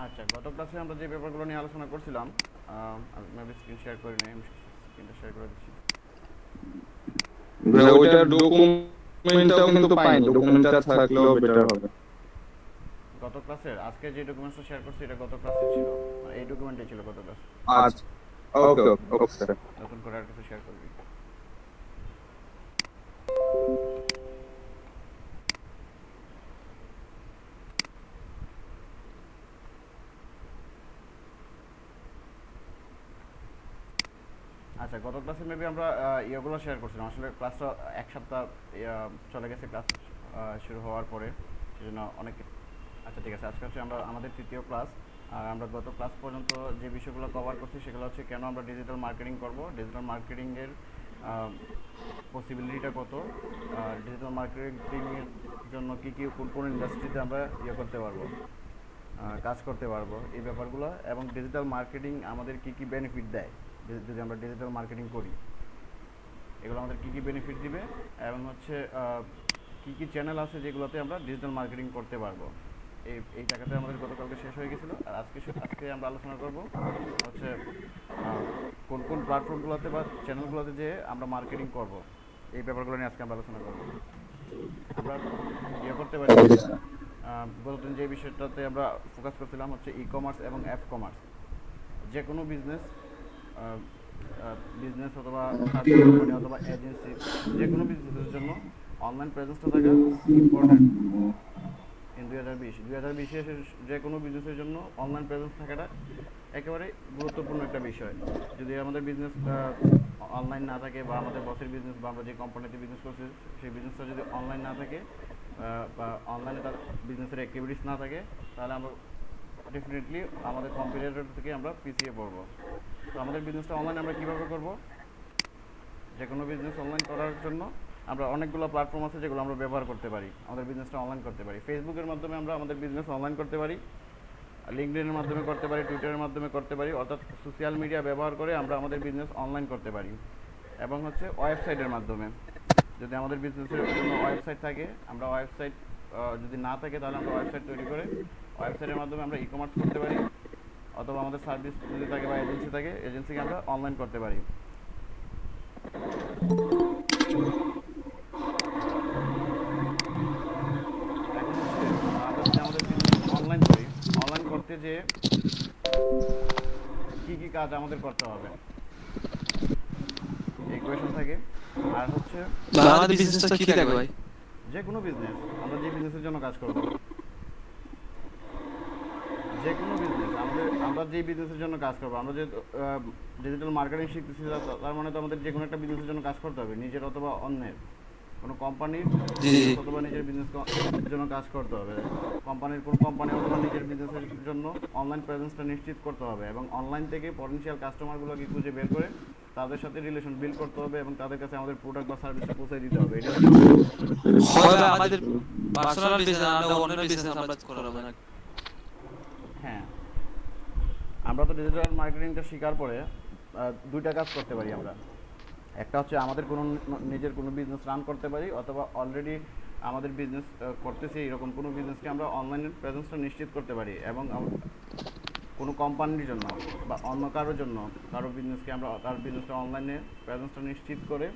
আচ্ছা, গত ক্লাসে আমরা যে ব্যাপারগুলো নিয়ে আলোচনা করছিলাম, আমি স্ক্রিন শেয়ার করি নাই, আমি স্ক্রিনটা শেয়ার করে দিচ্ছি। ভাই ওইটার ডকুমেন্টটাও কিন্তু পাইনি, ডকুমেন্টটা থাকলেও বেটার হবে। গত ক্লাসের আজকে যে ডকুমেন্টসটা শেয়ার করছি এটা গত ক্লাসে ছিল, মানে এই ডকুমেন্টে ছিল গত ক্লাসে। আচ্ছা, ওকে ওকে ওকে স্যার। নতুন করে আর কিছু শেয়ার করবি। আচ্ছা, গত ক্লাসে মেবি আমরা ইয়েগুলো শেয়ার করছিলাম। আসলে ক্লাসটা এক সপ্তাহ চলে গেছে ক্লাস শুরু হওয়ার পরে, সেজন্য অনেক। আচ্ছা ঠিক আছে, আজকে হচ্ছে আমরা আমাদের তৃতীয় ক্লাস। আর আমরা গত ক্লাস পর্যন্ত যে বিষয়গুলো কভার করছি সেগুলো হচ্ছে কেন আমরা ডিজিটাল মার্কেটিং করব, ডিজিটাল মার্কেটিংয়ের পসিবিলিটিটা কত, ডিজিটাল মার্কেটিংয়ের জন্য কী কী কোন কোন ইন্ডাস্ট্রিতে আমরা ইয়ে করতে পারবো, কাজ করতে পারবো, এই ব্যাপারগুলো। এবং ডিজিটাল মার্কেটিং আমাদের কী কী বেনিফিট দেয় যদি আমরা ডিজিটাল মার্কেটিং করি, এগুলো আমাদের কী কী বেনিফিট দিবে, এবং হচ্ছে কী কী চ্যানেল আছে যেগুলোতে আমরা ডিজিটাল মার্কেটিং করতে পারবো। এই জায়গাতে আমাদের গতকালকে শেষ হয়ে গেছিলো। আর আজকে আমরা আলোচনা করব হচ্ছে কোন কোন প্ল্যাটফর্মগুলোতে বা চ্যানেলগুলোতে যে আমরা মার্কেটিং করব, এই ব্যাপারগুলো নিয়ে আজকে আমরা আলোচনা করব। আমরা ইয়ে করতে পারি, গতদিন যে বিষয়টাতে আমরা ফোকাস করছিলাম হচ্ছে ই কমার্স এবং অ্যাপ কমার্স। যে কোনো বিজনেস অথবা সার্ভিস কোম্পানি অথবা এজেন্সি, যে কোনো বিজনেসের জন্য অনলাইন প্রেজেন্সটা থাকা ইম্পর্টেন্ট। ইন 2020 এসে যে কোনো বিজনেসের জন্য অনলাইন প্রেজেন্স থাকাটা একেবারে গুরুত্বপূর্ণ একটা বিষয়। যদি আমাদের বিজনেস অনলাইন না থাকে, বা আমাদের বসের বিজনেস বা আমরা যে কোম্পানিতে বিজনেস করছি সেই বিজনেসটা যদি অনলাইন না থাকে, বা অনলাইনে তার বিজনেসের অ্যাক্টিভিটিস না থাকে, তাহলে আমরা ডেফিনেটলি আমাদের কম্পিটিটর থেকে আমরা পিছিয়ে পড়বো। তো আমাদের বিজনেসটা অনলাইন আমরা কীভাবে করব? যে কোনো বিজনেস অনলাইন করার জন্য আমরা অনেকগুলো প্ল্যাটফর্ম আছে যেগুলো আমরা ব্যবহার করতে পারি, আমাদের বিজনেসটা অনলাইন করতে পারি। ফেসবুকের মাধ্যমে আমরা আমাদের বিজনেস অনলাইন করতে পারি, লিঙ্কডইনের মাধ্যমে করতে পারি, টুইটারের মাধ্যমে করতে পারি। অর্থাৎ সোশ্যাল মিডিয়া ব্যবহার করে আমরা আমাদের বিজনেস অনলাইন করতে পারি। এবং হচ্ছে ওয়েবসাইটের মাধ্যমে, যদি আমাদের বিজনেসের জন্য ওয়েবসাইট থাকে, আমরা ওয়েবসাইট যদি না থাকে তাহলে আমরা ওয়েবসাইট তৈরি করে ওয়েবসাইটের মাধ্যমে আমরা ই কমার্স করতে পারি, অথবা আমাদের সার্ভিস যদি থাকে বা এজেন্সি থাকে, এজেন্সিকে আমরা অনলাইন করতে পারি। এখন হচ্ছে আমরা যদি আমাদের বিজনেস অনলাইন করি, অনলাইন করতে যে কী কী কাজ আমাদের করতে হবে, এই কোয়েশন থাকে। আর হচ্ছে আমাদের বিজনেসটা কি থাকে ভাই? যে কোনো বিজনেস, আমরা যে বিজনেসের জন্য কাজ করব, যে কোনো বিজনেস আমরা যে বিজনেসের জন্য কাজ করবো, আমরা যে ডিজিটাল মার্কেটিং শিখতেছি, তার মানে তো আমাদের যে কোনো একটা বিজনেসের জন্য কাজ করতে হবে, নিজের অথবা অন্যের। কোনো কোম্পানির বিজনেস অথবা নিজের বিজনেস জন্য কাজ করতে হবে। কোনো কোম্পানি অথবা নিজের বিজনেসের জন্য অনলাইন প্রেজেন্সটা নিশ্চিত করতে হবে, এবং অনলাইন থেকে পটেনশিয়াল কাস্টমারগুলোকে খুঁজে বের করে তাদের সাথে রিলেশন বিল্ড করতে হবে, এবং তাদের কাছে আমাদের প্রোডাক্ট বা সার্ভিসটা পৌঁছে দিতে হবে। এটা হয় ভাই, আমাদের পার্সোনাল বিজনেস আমরা অন্য বিজনেস আমরা করাবো না। হ্যাঁ, আমরা তো ডিজিটাল মার্কেটিংটা শেখার পরে দুইটা কাজ করতে পারি আমরা। একটা হচ্ছে আমাদের কোনো নিজের কোনো বিজনেস রান করতে পারি, অথবা অলরেডি আমাদের বিজনেস করতেছি এরকম কোনো বিজনেসকে আমরা অনলাইনের প্রেজেন্সটা নিশ্চিত করতে পারি, এবং কোনো কোম্পানির জন্য বা অন্য কারোর জন্য কারো বিজনেসকে আমরা তার বিজনেসটা অনলাইনে প্রেজেন্সটা নিশ্চিত করে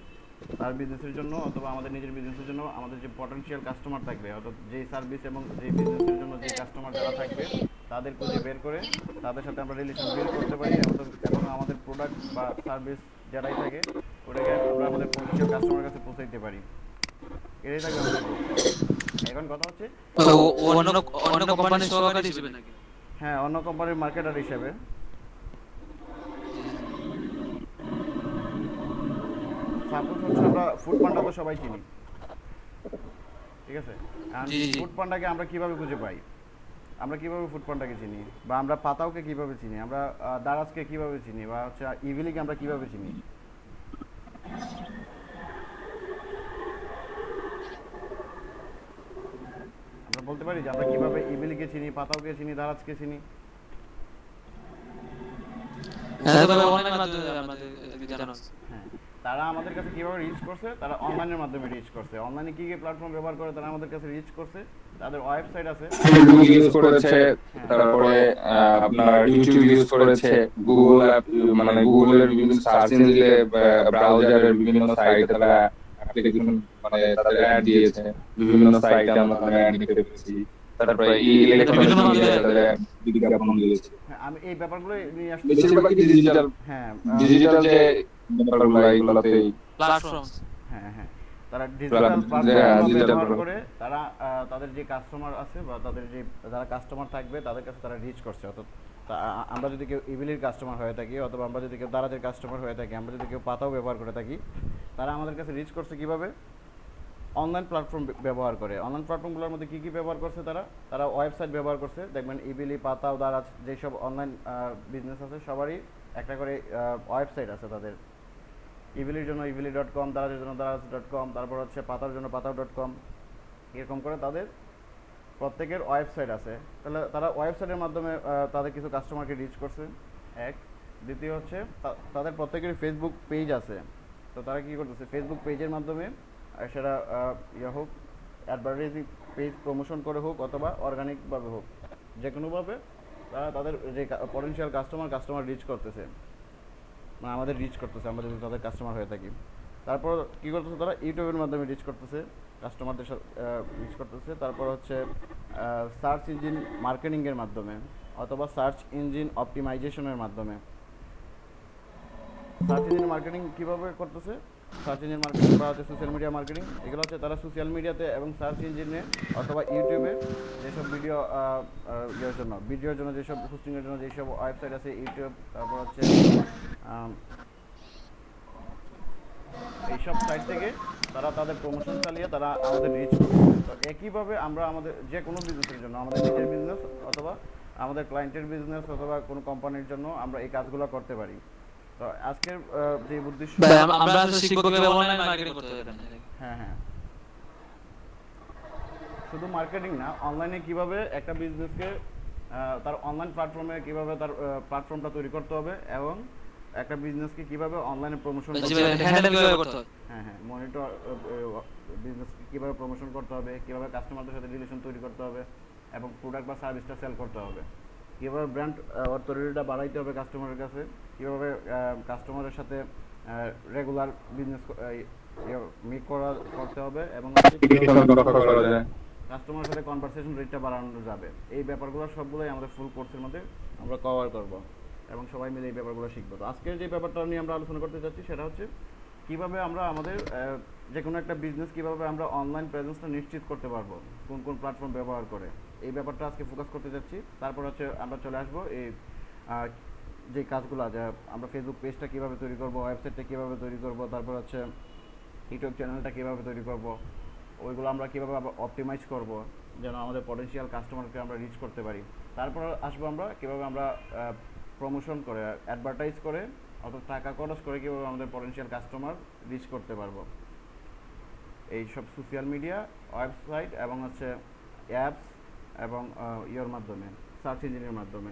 তার বিজনেসের জন্য অথবা আমাদের নিজের বিজনেসের জন্য আমাদের যে পটেনশিয়াল কাস্টমার থাকবে, অর্থাৎ যেই সার্ভিস এবং যেই বিজনেসের জন্য যে কাস্টমার যারা থাকবে তাদের খুঁজে বের করে তাদের সাথে আমরা রিলেশন বিল্ড করতে পারি, এবং আমাদের প্রোডাক্ট বা সার্ভিস যারাই থাকে ওটাকে আমরা আমাদের পটেনশিয়াল কাস্টমারের কাছে পৌঁছাইতে পারি। এটাই থাকে আমাদের goal। এখন কথা হচ্ছে অন্য অন্য কোম্পানির সহকারী হিসেবে নাকি? হ্যাঁ, অন্য কোম্পানির মার্কেটার হিসেবে। সাপোজ হচ্ছে আমরা ফুড পান্ডা তো সবাই চিনি, ঠিক আছে? জি জি। ফুড পান্ডাকে আমরা কিভাবে খুঁজে পাই? আমরা কিভাবে ফুড পান্ডাকে চিনি, বা আমরা পাতাওকে কিভাবে চিনি, আমরা দারাজকে কিভাবে চিনি, বা হচ্ছে ইভিলিকে আমরা কিভাবে চিনি? আমরা বলতে পারি যে আমরা কিভাবে ইভিলিকে চিনি, পাতাওকে চিনি, দারাজকে চিনি। হ্যাঁ ভাই, অনলাইন মাধ্যমে আমাদের জানা আছে। হ্যাঁ, তারা আমাদের কাছে কিভাবে রিচ করছে, তারা অনলাইনের মাধ্যমে রিচ করছে। অনলাইনে কি কি প্ল্যাটফর্ম ব্যবহার করে তারা আমাদের কাছে রিচ করছে, তাদের ওয়েবসাইট আছে। ফেসবুক ইউজ করেছে, তারপরে আপনার ইউটিউব ইউজ করেছে, গুগল অ্যাপ মানে গুগলের বিভিন্ন সার্চ ইঞ্জিনে, ব্রাউজারের বিভিন্ন সাইটে তারা অ্যাপ্লিকেশন মানে তাদের অ্যাড দিয়েছে, বিভিন্ন সাইটে আমরা তাদের অ্যাড দেখতে পেয়েছি। তারপরে ইলেকট্রনিক বিভিন্ন মিডিয়ায় মাধ্যমে। তাদের বিজ্ঞাপন দিয়েছে। হ্যাঁ, আমি এই ব্যাপারগুলো নিয়ে আসতে বেশিরভাগই ডিজিটাল হ্যাঁ ডিজিটাল যে ব্যাপারগুলো এগুলোতেই। প্ল্যাটফর্ম। হ্যাঁ হ্যাঁ তারা ডিজিটাল digital ব্যবহার platform। করে তারা তাদের যে কাস্টমার আছে বা তাদের যে যারা কাস্টমার থাকবে তাদের কাছে তারা রিচ করছে। অর্থাৎ আমরা যদি কেউ ইভিলির কাস্টমার হয়ে থাকি, অথবা আমরা যদি কেউ দারাজের কাস্টমার হয়ে থাকি, আমরা যদি কেউ পাতাও ব্যবহার করে থাকি, তারা আমাদের কাছে রিচ করছে কিভাবে? অনলাইন প্ল্যাটফর্ম ব্যবহার করে। অনলাইন প্ল্যাটফর্মগুলোর মধ্যে কী কী ব্যবহার করছে তারা? তারা ওয়েবসাইট ব্যবহার করছে। দেখবেন ইবিলি, পাতাও, দারাজ যেসব অনলাইন বিজনেস আছে সবারই একটা করে ওয়েবসাইট আছে তাদের। ইভিলির জন্য ইভিলি.com, দারাজের জন্য দারাজ.com, তারপর হচ্ছে পাতার জন্য পাতাও.com, এরকম করে তাদের প্রত্যেকের ওয়েবসাইট আছে। তাহলে তারা ওয়েবসাইটের মাধ্যমে তাদের কিছু কাস্টমারকে রিচ করছে, এক। দ্বিতীয় হচ্ছে তাদের প্রত্যেকের ফেসবুক পেজ আছে। তো তারা কী করতেছে, ফেসবুক পেজের মাধ্যমে সেটা হোক অ্যাডভার্টাইজিং পেজ প্রমোশন করে হোক, অথবা অর্গানিকভাবে হোক, যে কোনোভাবে তারা তাদের যে পটেনশিয়াল কাস্টমার রিচ করতেছে, মানে আমাদের রিচ করতেছে, আমরা যদি তাদের কাস্টমার হয়ে থাকি। তারপর কী করতেছে তারা? ইউটিউবের মাধ্যমে রিচ করতেছে, কাস্টমারদের সাথে রিচ করতেছে। তারপর হচ্ছে সার্চ ইঞ্জিন মার্কেটিংয়ের মাধ্যমে, অথবা সার্চ ইঞ্জিন অপটিমাইজেশনের মাধ্যমে। সার্চ ইঞ্জিন মার্কেটিং কীভাবে করতেছে? সার্চ ইঞ্জিন মার্কেটিং বা হচ্ছে সোশ্যাল মিডিয়া মার্কেটিং, এগুলো হচ্ছে তারা সোশ্যাল মিডিয়াতে এবং সার্চ ইঞ্জিনে অথবা ইউটিউবে যেসব ভিডিওর জন্য যেসব হোস্টিংয়ের জন্য যেসব ওয়েবসাইট আছে, ইউটিউব, তারপর হচ্ছে এইসব সাইট থেকে তারা তাদের প্রমোশন চালিয়ে তারা আমাদের রিচ করতেছে। তো একইভাবে আমরা আমাদের যে কোনো বিজনেসের জন্য, আমাদের নিজের বিজনেস অথবা আমাদের ক্লায়েন্টের বিজনেস অথবা কোনো কোম্পানির জন্য আমরা এই কাজগুলো করতে পারি। তো আজকের যে উদ্দেশ্য, ভাই আমরা শিখবো কিভাবে অনলাইন মার্কেটিং করতে হবে। হ্যাঁ হ্যাঁ শুধু মার্কেটিং না, অনলাইনে কিভাবে একটা বিজনেসকে তার অনলাইন প্ল্যাটফর্মে কিভাবে তার প্ল্যাটফর্মটা তৈরি করতে হবে, এবং একটা বিজনেসকে কিভাবে অনলাইনে প্রমোশন করতে হবে, হ্যান্ডেল কিভাবে করতে হবে। হ্যাঁ হ্যাঁ মনিটর বিজনেসকে কীভাবে প্রমোশন করতে হবে, কীভাবে কাস্টমারদের সাথে রিলেশন তৈরি করতে হবে, এবং প্রোডাক্ট বা সার্ভিসটা সেল করতে হবে, কীভাবে ব্র্যান্ড অথরিটিটা বাড়াইতে হবে কাস্টমারের কাছে, কীভাবে কাস্টমারের সাথে রেগুলার বিজনেস মেক করতে হবে, এবং কাস্টমারের সাথে কনভারসেশন রেটটা বাড়ানো যাবে। এই ব্যাপারগুলো সবগুলোই আমাদের ফুল কোর্সের মধ্যে আমরা কভার করব, এবং সবাই মিলে এই ব্যাপারগুলো শিখবো। তো আজকের যে ব্যাপারটা নিয়ে আমরা আলোচনা করতে চাচ্ছি সেটা হচ্ছে কীভাবে আমরা আমাদের যে কোনো একটা বিজনেস কীভাবে আমরা অনলাইন প্রেজেন্সটা নিশ্চিত করতে পারবো, কোন কোন প্ল্যাটফর্ম ব্যবহার করে, এই ব্যাপারটা আজকে ফোকাস করতে যাচ্ছি। তারপর হচ্ছে আমরা চলে আসবো এই যে কাজগুলো, যে আমরা ফেসবুক পেজটা কীভাবে তৈরি করবো, ওয়েবসাইটটা কীভাবে তৈরি করবো, তারপর হচ্ছে ইউটিউব চ্যানেলটা কীভাবে তৈরি করবো, ওইগুলো আমরা কীভাবে অপটিমাইজ করব যেন আমাদের পটেনশিয়াল কাস্টমারকে আমরা রিচ করতে পারি। তারপর আসবো আমরা কীভাবে আমরা প্রমোশন করে, অ্যাডভার্টাইজ করে, অর্থাৎ টাকা খরচ করে কীভাবে আমাদের পটেনশিয়াল কাস্টমার রিচ করতে পারবো এই সব সোশ্যাল মিডিয়া, ওয়েবসাইট, এবং হচ্ছে অ্যাপস, এবং ইয়ের মাধ্যমে, সার্চ ইঞ্জিনের মাধ্যমে।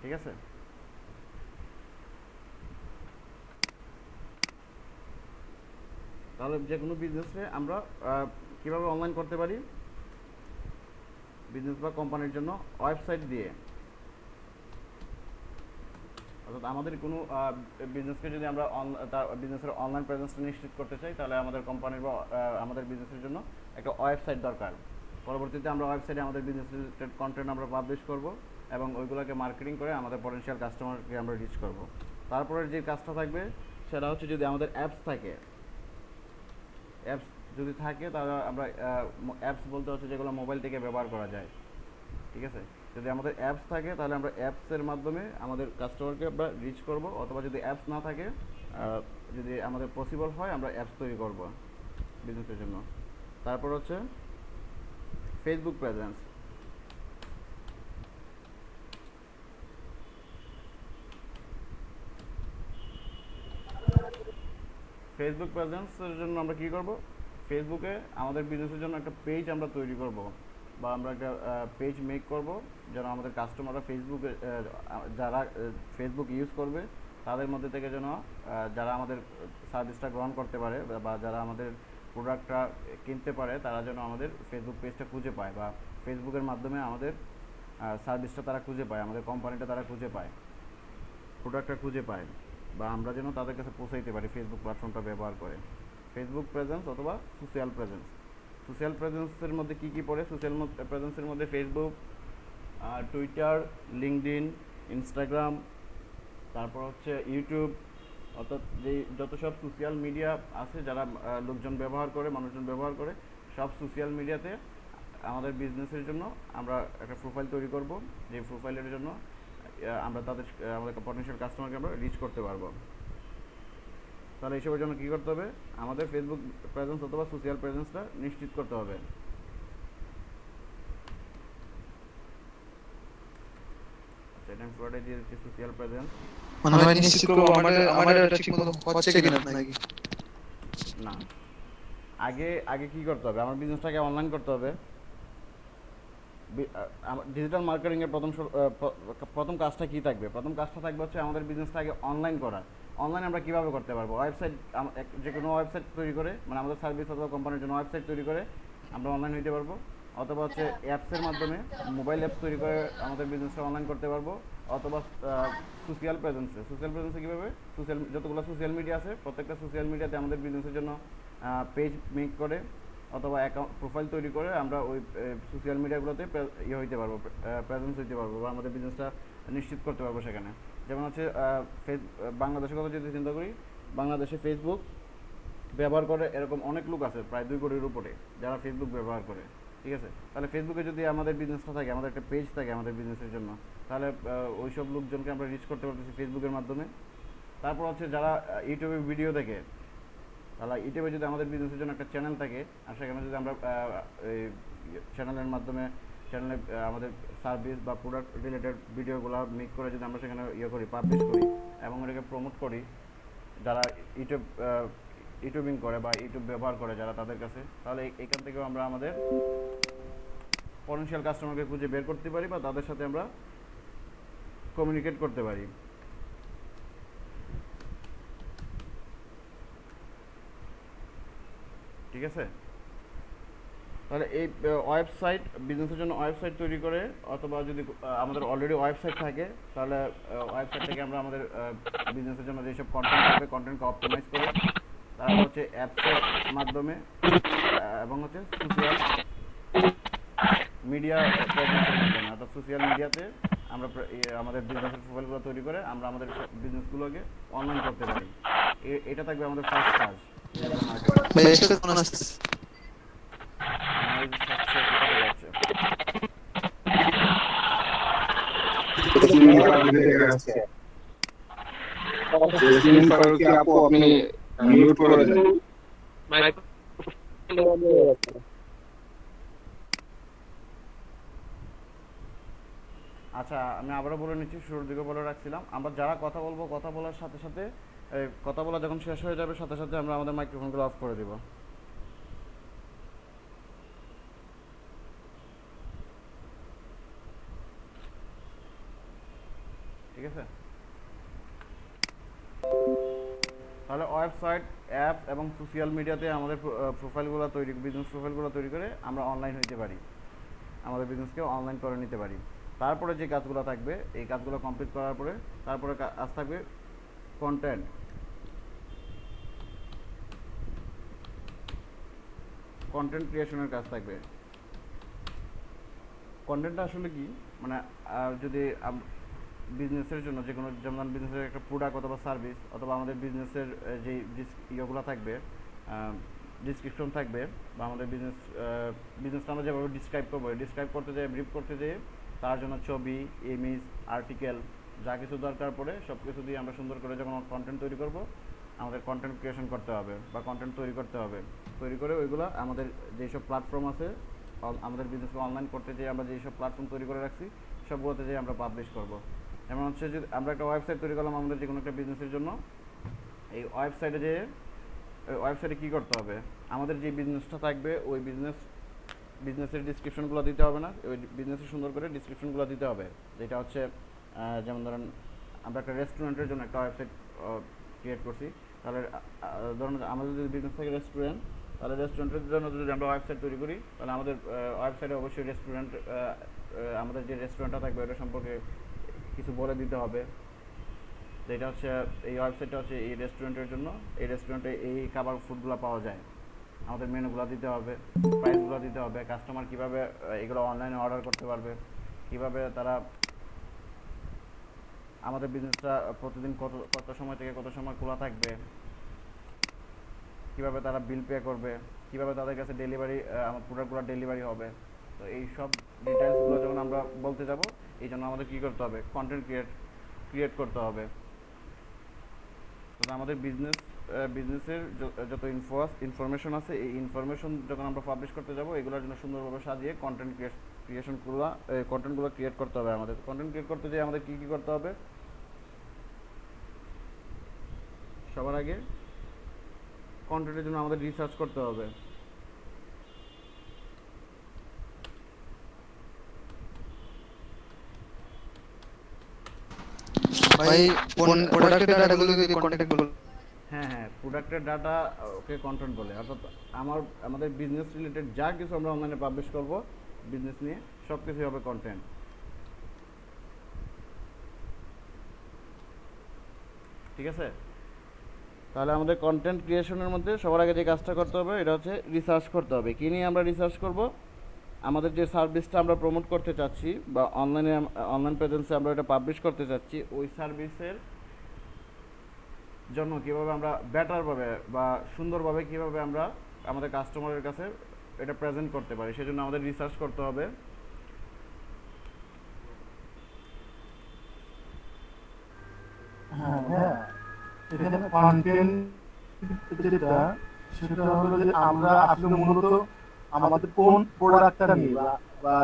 ঠিক আছে? তাহলে যে কোনো বিজনেসে আমরা কীভাবে অনলাইন করতে পারি? বিজনেস বা কোম্পানির জন্য ওয়েবসাইট দিয়ে, অর্থাৎ আমাদের কোনো বিজনেসকে যদি আমরা বিজনেসের অনলাইন প্রেজেন্সটা নিশ্চিত করতে চাই, তাহলে আমাদের কোম্পানির বা আমাদের বিজনেসের জন্য একটা ওয়েবসাইট দরকার। পরবর্তীতে আমরা ওয়েবসাইটে আমাদের বিজনেস রিলেটেড কন্টেন্ট আমরা পাবলিশ করব, এবং ওইগুলোকে মার্কেটিং করে আমাদের পটেনশিয়াল কাস্টমারকে আমরা রিচ করব। তারপরে যে কাজটা থাকবে সেটা হচ্ছে যদি আমাদের অ্যাপস থাকে, অ্যাপস যদি থাকে তাহলে আমরা অ্যাপস বলতে হচ্ছে যেগুলো মোবাইল থেকে ব্যবহার করা যায়। ঠিক আছে? যদি আমাদের অ্যাপস থাকে তাহলে আমরা অ্যাপসের মাধ্যমে আমাদের কাস্টমারকে আমরা রিচ করব, অথবা যদি অ্যাপস না থাকে, যদি আমাদের পসিবল হয়, আমরা অ্যাপস তৈরি করব বিজনেসের জন্য। তারপর হচ্ছে ফেসবুক প্রেজেন্স। ফেসবুক প্রেজেন্সের জন্য আমরা কী করব? ফেসবুকে আমাদের বিজনেসের জন্য একটা পেজ আমরা তৈরি করব, বা আমরা একটা পেজ মেক করব যেন আমাদের কাস্টমাররা ফেসবুকে যারা ফেসবুক ইউজ করবে তাদের মধ্যে থেকে যেন যারা আমাদের সার্ভিসটা গ্রহণ করতে পারে বা যারা আমাদের প্রোডাক্টটা কিনতে পারে তারা যেন আমাদের ফেসবুক পেজটা খুঁজে পায় বা ফেসবুকের মাধ্যমে আমাদের সার্ভিসটা তারা খুঁজে পায়, আমাদের কোম্পানিটা তারা খুঁজে পায়, প্রোডাক্টটা খুঁজে পায়, বা আমরা যেন তাদের কাছে পৌঁছাইতে পারি ফেসবুক প্ল্যাটফর্মটা ব্যবহার করে। ফেসবুক প্রেজেন্স অথবা সোশ্যাল প্রেজেন্স। সোশ্যাল প্রেজেন্সের মধ্যে কী কী পড়ে? সোশ্যাল প্রেজেন্সের মধ্যে ফেসবুক, টুইটার, লিঙ্কডইন, ইনস্টাগ্রাম, তারপর হচ্ছে ইউটিউব, অর্থাৎ যেই যত সব সোশ্যাল মিডিয়া আছে যারা লোকজন ব্যবহার করে, মানুষজন ব্যবহার করে, সব সোশ্যাল মিডিয়াতে আমাদের বিজনেসের জন্য আমরা একটা প্রোফাইল তৈরি করব, যে প্রোফাইলের জন্য আমরা আমাদের পটেনশিয়াল কাস্টমারকে আমরা রিচ করতে পারবো। তাহলে এইসবের জন্য কী করতে হবে? আমাদের ফেসবুক প্রেজেন্স অথবা সোশ্যাল প্রেজেন্সটা নিশ্চিত করতে হবে। আচ্ছা, এটা আমি পুরোটাই দিয়ে দিচ্ছি সোশ্যাল প্রেজেন্স। মানে আমি নিশ্চিত করবো আমার এটা ঠিক মতো হচ্ছে কিনা নাকি? না, আগে কি করতে হবে? আমার বিজনেসটাকে অনলাইন করতে হবে। ডিজিটাল মার্কেটিংয়ের প্রথম কাজটা কী থাকবে? প্রথম কাজটা থাকবে হচ্ছে আমাদের বিজনেসটা আগে অনলাইন করা। অনলাইন আমরা কীভাবে করতে পারবো? ওয়েবসাইট, যে কোনো ওয়েবসাইট তৈরি করে, মানে আমাদের সার্ভিস অথবা কোম্পানির জন্য ওয়েবসাইট তৈরি করে আমরা অনলাইন হইতে পারবো, অথবা হচ্ছে অ্যাপসের মাধ্যমে মোবাইল অ্যাপস তৈরি করে আমাদের বিজনেসটা অনলাইন করতে পারবো, অথবা সোশ্যাল প্রেজেন্সে কীভাবে? যতগুলো সোশ্যাল মিডিয়া আছে প্রত্যেকটা সোশ্যাল মিডিয়াতে আমাদের বিজনেসের জন্য পেজ মেক করে অথবা অ্যাকাউন্ট প্রোফাইল তৈরি করে আমরা ওই সোশ্যাল মিডিয়াগুলোতে হইতে পারবো, প্রেজেন্স হইতে পারবো, বা আমাদের বিজনেসটা নিশ্চিত করতে পারবো সেখানে। যেমন হচ্ছে বাংলাদেশের কথা যদি চিন্তা করি, বাংলাদেশে ফেসবুক ব্যবহার করে এরকম অনেক লোক আছে, প্রায় 2 কোটির উপরে যারা ফেসবুক ব্যবহার করে, ঠিক আছে? তাহলে ফেসবুকে যদি আমাদের বিজনেসটা থাকে, আমাদের একটা পেজ থাকে আমাদের বিজনেসের জন্য, তাহলে ওই সব লোকজনকে আমরা রিচ করতে পারতেছি ফেসবুকের মাধ্যমে। তারপর হচ্ছে যারা ইউটিউবে ভিডিও দেখে, তাহলে ইউটিউবে যদি আমাদের বিজনেসের জন্য একটা চ্যানেল থাকে আর সেখানে যদি আমরা এই চ্যানেলের মাধ্যমে আমাদের সার্ভিস বা প্রোডাক্ট রিলেটেড ভিডিওগুলো মেক করে যদি আমরা সেখানে করি, পাবলিশ করি এবং এটাকে প্রমোট করি, যারা ইউটিউবিং করে বা ইউটিউব ব্যবহার করে যারা তাদের কাছে, তাহলে এখান থেকেও আমরা আমাদের পটেনশিয়াল কাস্টমারকে খুঁজে বের করতে পারি বা তাদের সাথে আমরা কমিউনিকেট করতে পারি। ঠিক আছে? তাহলে এই ওয়েবসাইট, বিজনেসের জন্য ওয়েবসাইট তৈরি করে, অথবা যদি আমাদের অলরেডি ওয়েবসাইট থাকে তাহলে ওয়েবসাইট থেকে আমরা আমাদের বিজনেসের জন্য যেসব কন্টেন্ট থাকবে কন্টেন্টকে অপটিমাইজ করে, তারপর হচ্ছে অ্যাপসের মাধ্যমে এবং হচ্ছে সোশ্যাল মিডিয়া প্রেজেন্সের মাধ্যমে, অর্থাৎ সোশ্যাল মিডিয়াতে আমরা আমাদের বিজনেসের প্রোফাইলগুলো তৈরি করে আমরা আমাদের বিজনেসগুলোকে অনলাইন করতে পারি। এটা থাকবে আমাদের ফার্স্ট কাজ। ভাই এটা কোন আসছে? আপনি মিউট করে দেন। আচ্ছা, আমি আবারও বলে নিচ্ছি, শুরুর দিকে বলে রাখছিলাম, আমরা যারা কথা বলবো, কথা বলার সাথে সাথে কথা বলা যখন শেষ হয়ে যাবে সাথে সাথে আমরা আমাদের মাইক্রোফোনগুলো অফ করে দিব। ঠিক আছে? তাহলে ওয়েবসাইট, অ্যাপ এবং সোশ্যাল মিডিয়াতে আমাদের প্রোফাইলগুলো বিজনেস প্রোফাইলগুলো তৈরি করে আমরা অনলাইন হইতে পারি, আমাদের বিজনেসকে অনলাইন করে নিতে পারি। তারপরে যে কাজগুলো থাকবে, এই কাজগুলো কমপ্লিট করার পরে তারপরে কাজ থাকবে কন্টেন্ট। কন্টেন্ট ক্রিয়েশনের কাজ থাকবে। কন্টেন্টটা আসলে কি, মানে যদি বিজনেসের জন্য যে কোনো, যেমন বিজনেসের একটা প্রোডাক্ট অথবা সার্ভিস অথবা আমাদের বিজনেসের যে ইয়েগুলো থাকবে, ডিসক্রিপশন থাকবে, বা আমাদের বিজনেসটা আমরা যেভাবে ডিসক্রাইব করতে যাই, ব্রিফ করতে যাই, তার জন্য ছবি, ইমেজ, আর্টিকেল যা কিছু দরকার পড়ে সব কিছু দিয়ে আমরা সুন্দর করে যখন কন্টেন্ট তৈরি করব, আমাদের কন্টেন্ট ক্রিয়েশন করতে হবে বা কন্টেন্ট তৈরি করতে হবে। তৈরি করে ওইগুলো আমাদের যেসব প্ল্যাটফর্ম আছে, আমাদের বিজনেসকে অনলাইন করতে যেয়ে আমরা যেসব প্ল্যাটফর্ম তৈরি করে রাখছি সবগুলোতে যেয়ে আমরা পাবলিশ করব। যেমন হচ্ছে যদি আমরা একটা ওয়েবসাইট তৈরি করলাম আমাদের যে কোনো একটা বিজনেসের জন্য, এই ওয়েবসাইটে যেয়ে ওয়েবসাইটে কী করতে হবে, আমাদের যে বিজনেসটা থাকবে ওই বিজনেসের ডিসক্রিপশনগুলো দিতে হবে না, ওই বিজনেসের সুন্দর করে ডিসক্রিপশনগুলো দিতে হবে, যেটা হচ্ছে যেমন ধরেন আমরা একটা রেস্টুরেন্টের জন্য একটা ওয়েবসাইট ক্রিয়েট করছি, তাহলে ধরুন আমাদের যদি বিজনেস থাকে রেস্টুরেন্ট, তাহলে রেস্টুরেন্টের জন্য যদি আমরা ওয়েবসাইট তৈরি করি, তাহলে আমাদের ওয়েবসাইটে অবশ্যই রেস্টুরেন্ট, আমাদের যে রেস্টুরেন্টটা থাকবে ওটা সম্পর্কে কিছু বলে দিতে হবে, যেটা হচ্ছে এই ওয়েবসাইটটা হচ্ছে এই রেস্টুরেন্টের জন্য, এই রেস্টুরেন্টে এই খাবার ফুডগুলো পাওয়া যায়, আমাদের মেনুগুলো দিতে হবে, প্রাইসগুলো দিতে হবে, কাস্টমার কীভাবে এগুলো অনলাইনে অর্ডার করতে পারবে, কীভাবে তারা আমাদের বিজনেসটা প্রতিদিন কত সময় থেকে কত সময় খোলা থাকবে, কীভাবে তারা বিল পে করবে, কীভাবে তাদের কাছে ডেলিভারি আমার প্রোডাক্টগুলো ডেলিভারি হবে। তো এই সব ডিটেলসগুলো যখন আমরা বলতে যাব, এই জন্য আমাদের কী করতে হবে, কন্টেন্ট ক্রিয়েট করতে হবে। তো আমাদের বিজনেসের যত ইনফরমেশন আছে, এই ইনফরমেশন যখন আমরা পাবলিশ করতে যাব, এগুলোর জন্য সুন্দরভাবে সাজিয়ে কন্টেন্টগুলো ক্রিয়েট করতে হবে। আমাদের কন্টেন্ট ক্রিয়েট করতে যেয়ে আমাদের কী কী করতে হবে, সবার আগে কন্টেন্টের জন্য আমাদের রিসার্চ করতে হবে। ভাই প্রোডাক্টের ডাটাগুলো যদি কন্টাক্ট বল। হ্যাঁ হ্যাঁ, প্রোডাক্টের ডাটা ওকে কন্টেন্ট বলে, অর্থাৎ আমাদের বিজনেস রিলেটেড যা কিছু আমরা অনলাইনে পাবলিশ করব বিজনেস নিয়ে, সব কিছুই হবে কন্টেন্ট। ঠিক আছে, তাহলে আমাদের কন্টেন্ট ক্রিয়েশনের মধ্যে সবার আগে যে কাজটা করতে হবে, এটা হচ্ছে রিসার্চ করতে হবে। কী নিয়ে আমরা রিসার্চ করব, আমাদের যে সার্ভিসটা আমরা প্রমোট করতে চাচ্ছি বা অনলাইন প্রেজেন্সে আমরা এটা পাবলিশ করতে চাচ্ছি, ওই সার্ভিসের জন্য কীভাবে আমরা বেটারভাবে বা সুন্দরভাবে কীভাবে আমরা আমাদের কাস্টমারের কাছে এটা প্রেজেন্ট করতে পারি, সেজন্য আমাদের রিসার্চ করতে হবে। হ্যাঁ, এখানে কন্টেন্ট যেটা সেটা হলো যে আমরা আসলে মূলত আমাদের কোন প্রোডাক্টটা নিয়ে বা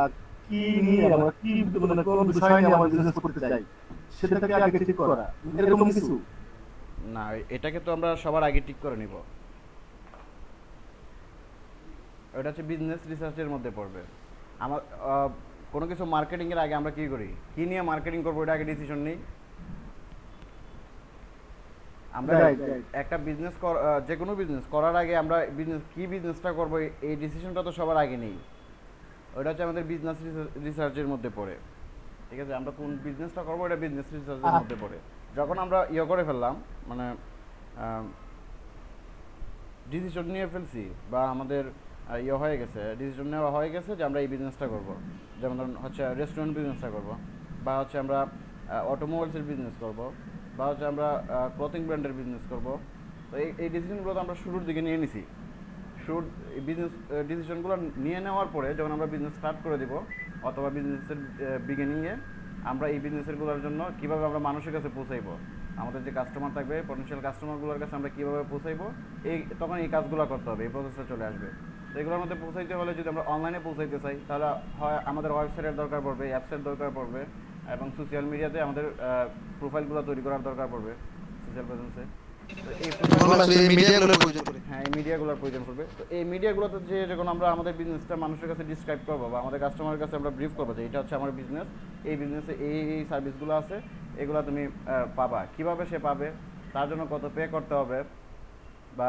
কি নিয়ে আমরা কি মানে কোন বিষয় নিয়ে আমরা বিজনেস করতে চাই সেটাকে আগে ঠিক করা, এরকম কিছু না, এটাকে তো আমরা সবার আগে ঠিক করে নিব, এটা হচ্ছে বিজনেস রিসার্চের মধ্যে পড়বে। আমার কোনো কিছু মার্কেটিংয়ের আগে আমরা কী করি, কী নিয়ে মার্কেটিং করবো এটা আগে ডিসিশন নিই। আমরা একটা বিজনেস যে কোনো বিজনেস করার আগে আমরা বিজনেসটা করবো এই ডিসিশনটা তো সবার আগে নেই, ওইটা হচ্ছে আমাদের বিজনেস রিসার্চের মধ্যে পড়ে। ঠিক আছে, আমরা কোন বিজনেসটা করবো এটা বিজনেস রিসার্চের মধ্যে পড়ে। যখন আমরা করে ফেললাম, মানে ডিসিশন নিয়ে ফেলছি বা আমাদের হয়ে গেছে, ডিসিশন নেওয়া হয়ে গেছে যে আমরা এই বিজনেসটা করব, যেমন ধরুন হচ্ছে রেস্টুরেন্ট বিজনেসটা করব, বা হচ্ছে আমরা অটোমোবাইলসের বিজনেস করব, বা হচ্ছে আমরা ক্লথিং ব্র্যান্ডের বিজনেস করব। তো এই ডিসিশনগুলো তো আমরা শুরুর দিকে নিয়ে নিছি। বিজনেস ডিসিশনগুলো নিয়ে নেওয়ার পরে যখন আমরা বিজনেস স্টার্ট করে দিব, অথবা বিজনেসের বিগিনিংয়ে আমরা এই বিজনেসেরগুলোর জন্য কীভাবে আমরা মানুষের কাছে পৌঁছাইবো, আমাদের যে কাস্টমার থাকবে পটেনশিয়াল কাস্টমারগুলোর কাছে আমরা কীভাবে পৌঁছাইবো, তখন এই কাজগুলো করতে হবে, এই প্রসেসটা চলে আসবে। তো এগুলোর মধ্যে পৌঁছাইতে হলে যদি আমরা অনলাইনে পৌঁছাইতে চাই, তাহলে হয় আমাদের ওয়েবসাইটের দরকার পড়বে, অ্যাপসের দরকার পড়বে, এবং সোশ্যাল মিডিয়াতে আমাদের প্রোফাইলগুলো তৈরি করার দরকার পড়বে সোশ্যাল প্রেজেন্সে। হ্যাঁ, এই মিডিয়াগুলোর প্রয়োজন পড়বে। তো এই মিডিয়াগুলোতে যে যখন আমরা আমাদের বিজনেসটা মানুষের কাছে ডিসক্রাইব করবো বা আমাদের কাস্টমারের কাছে আমরা ব্রিফ করবো যে এটা হচ্ছে আমার বিজনেস, এই বিজনেসে এই সার্ভিসগুলো আছে, এগুলো তুমি পাবা, কিভাবে সে পাবে, তার জন্য কত পে করতে হবে, বা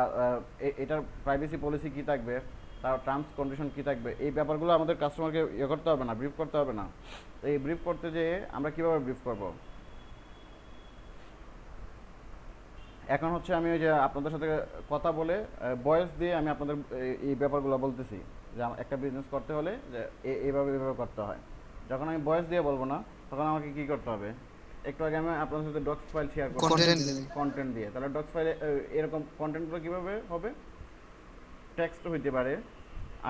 এটার প্রাইভেসি পলিসি কী থাকবে, তার টার্মস কন্ডিশন কী থাকবে, এই ব্যাপারগুলো আমাদের কাস্টমারকে করতে হবে না, ব্রিফ করতে হবে না। তো এই ব্রিফ করতে যেয়ে আমরা কীভাবে ব্রিফ করবো, এখন হচ্ছে আমি ওই যে আপনাদের সাথে কথা বলে ভয়েস দিয়ে আমি আপনাদের এই ব্যাপারগুলো বলতেছি যে একটা বিজনেস করতে হলে যে এইভাবে করতে হয়। যখন আমি ভয়েস দিয়ে বলবো না, তখন আমাকে কী করতে হবে, একটু আগে আমি আপনাদের সাথে ডক্স ফাইল শেয়ার করব কন্টেন্ট দিয়ে। তাহলে ডক্স ফাইলে এরকম কন্টেন্টগুলো কীভাবে হবে, টেক্সট হইতে পারে,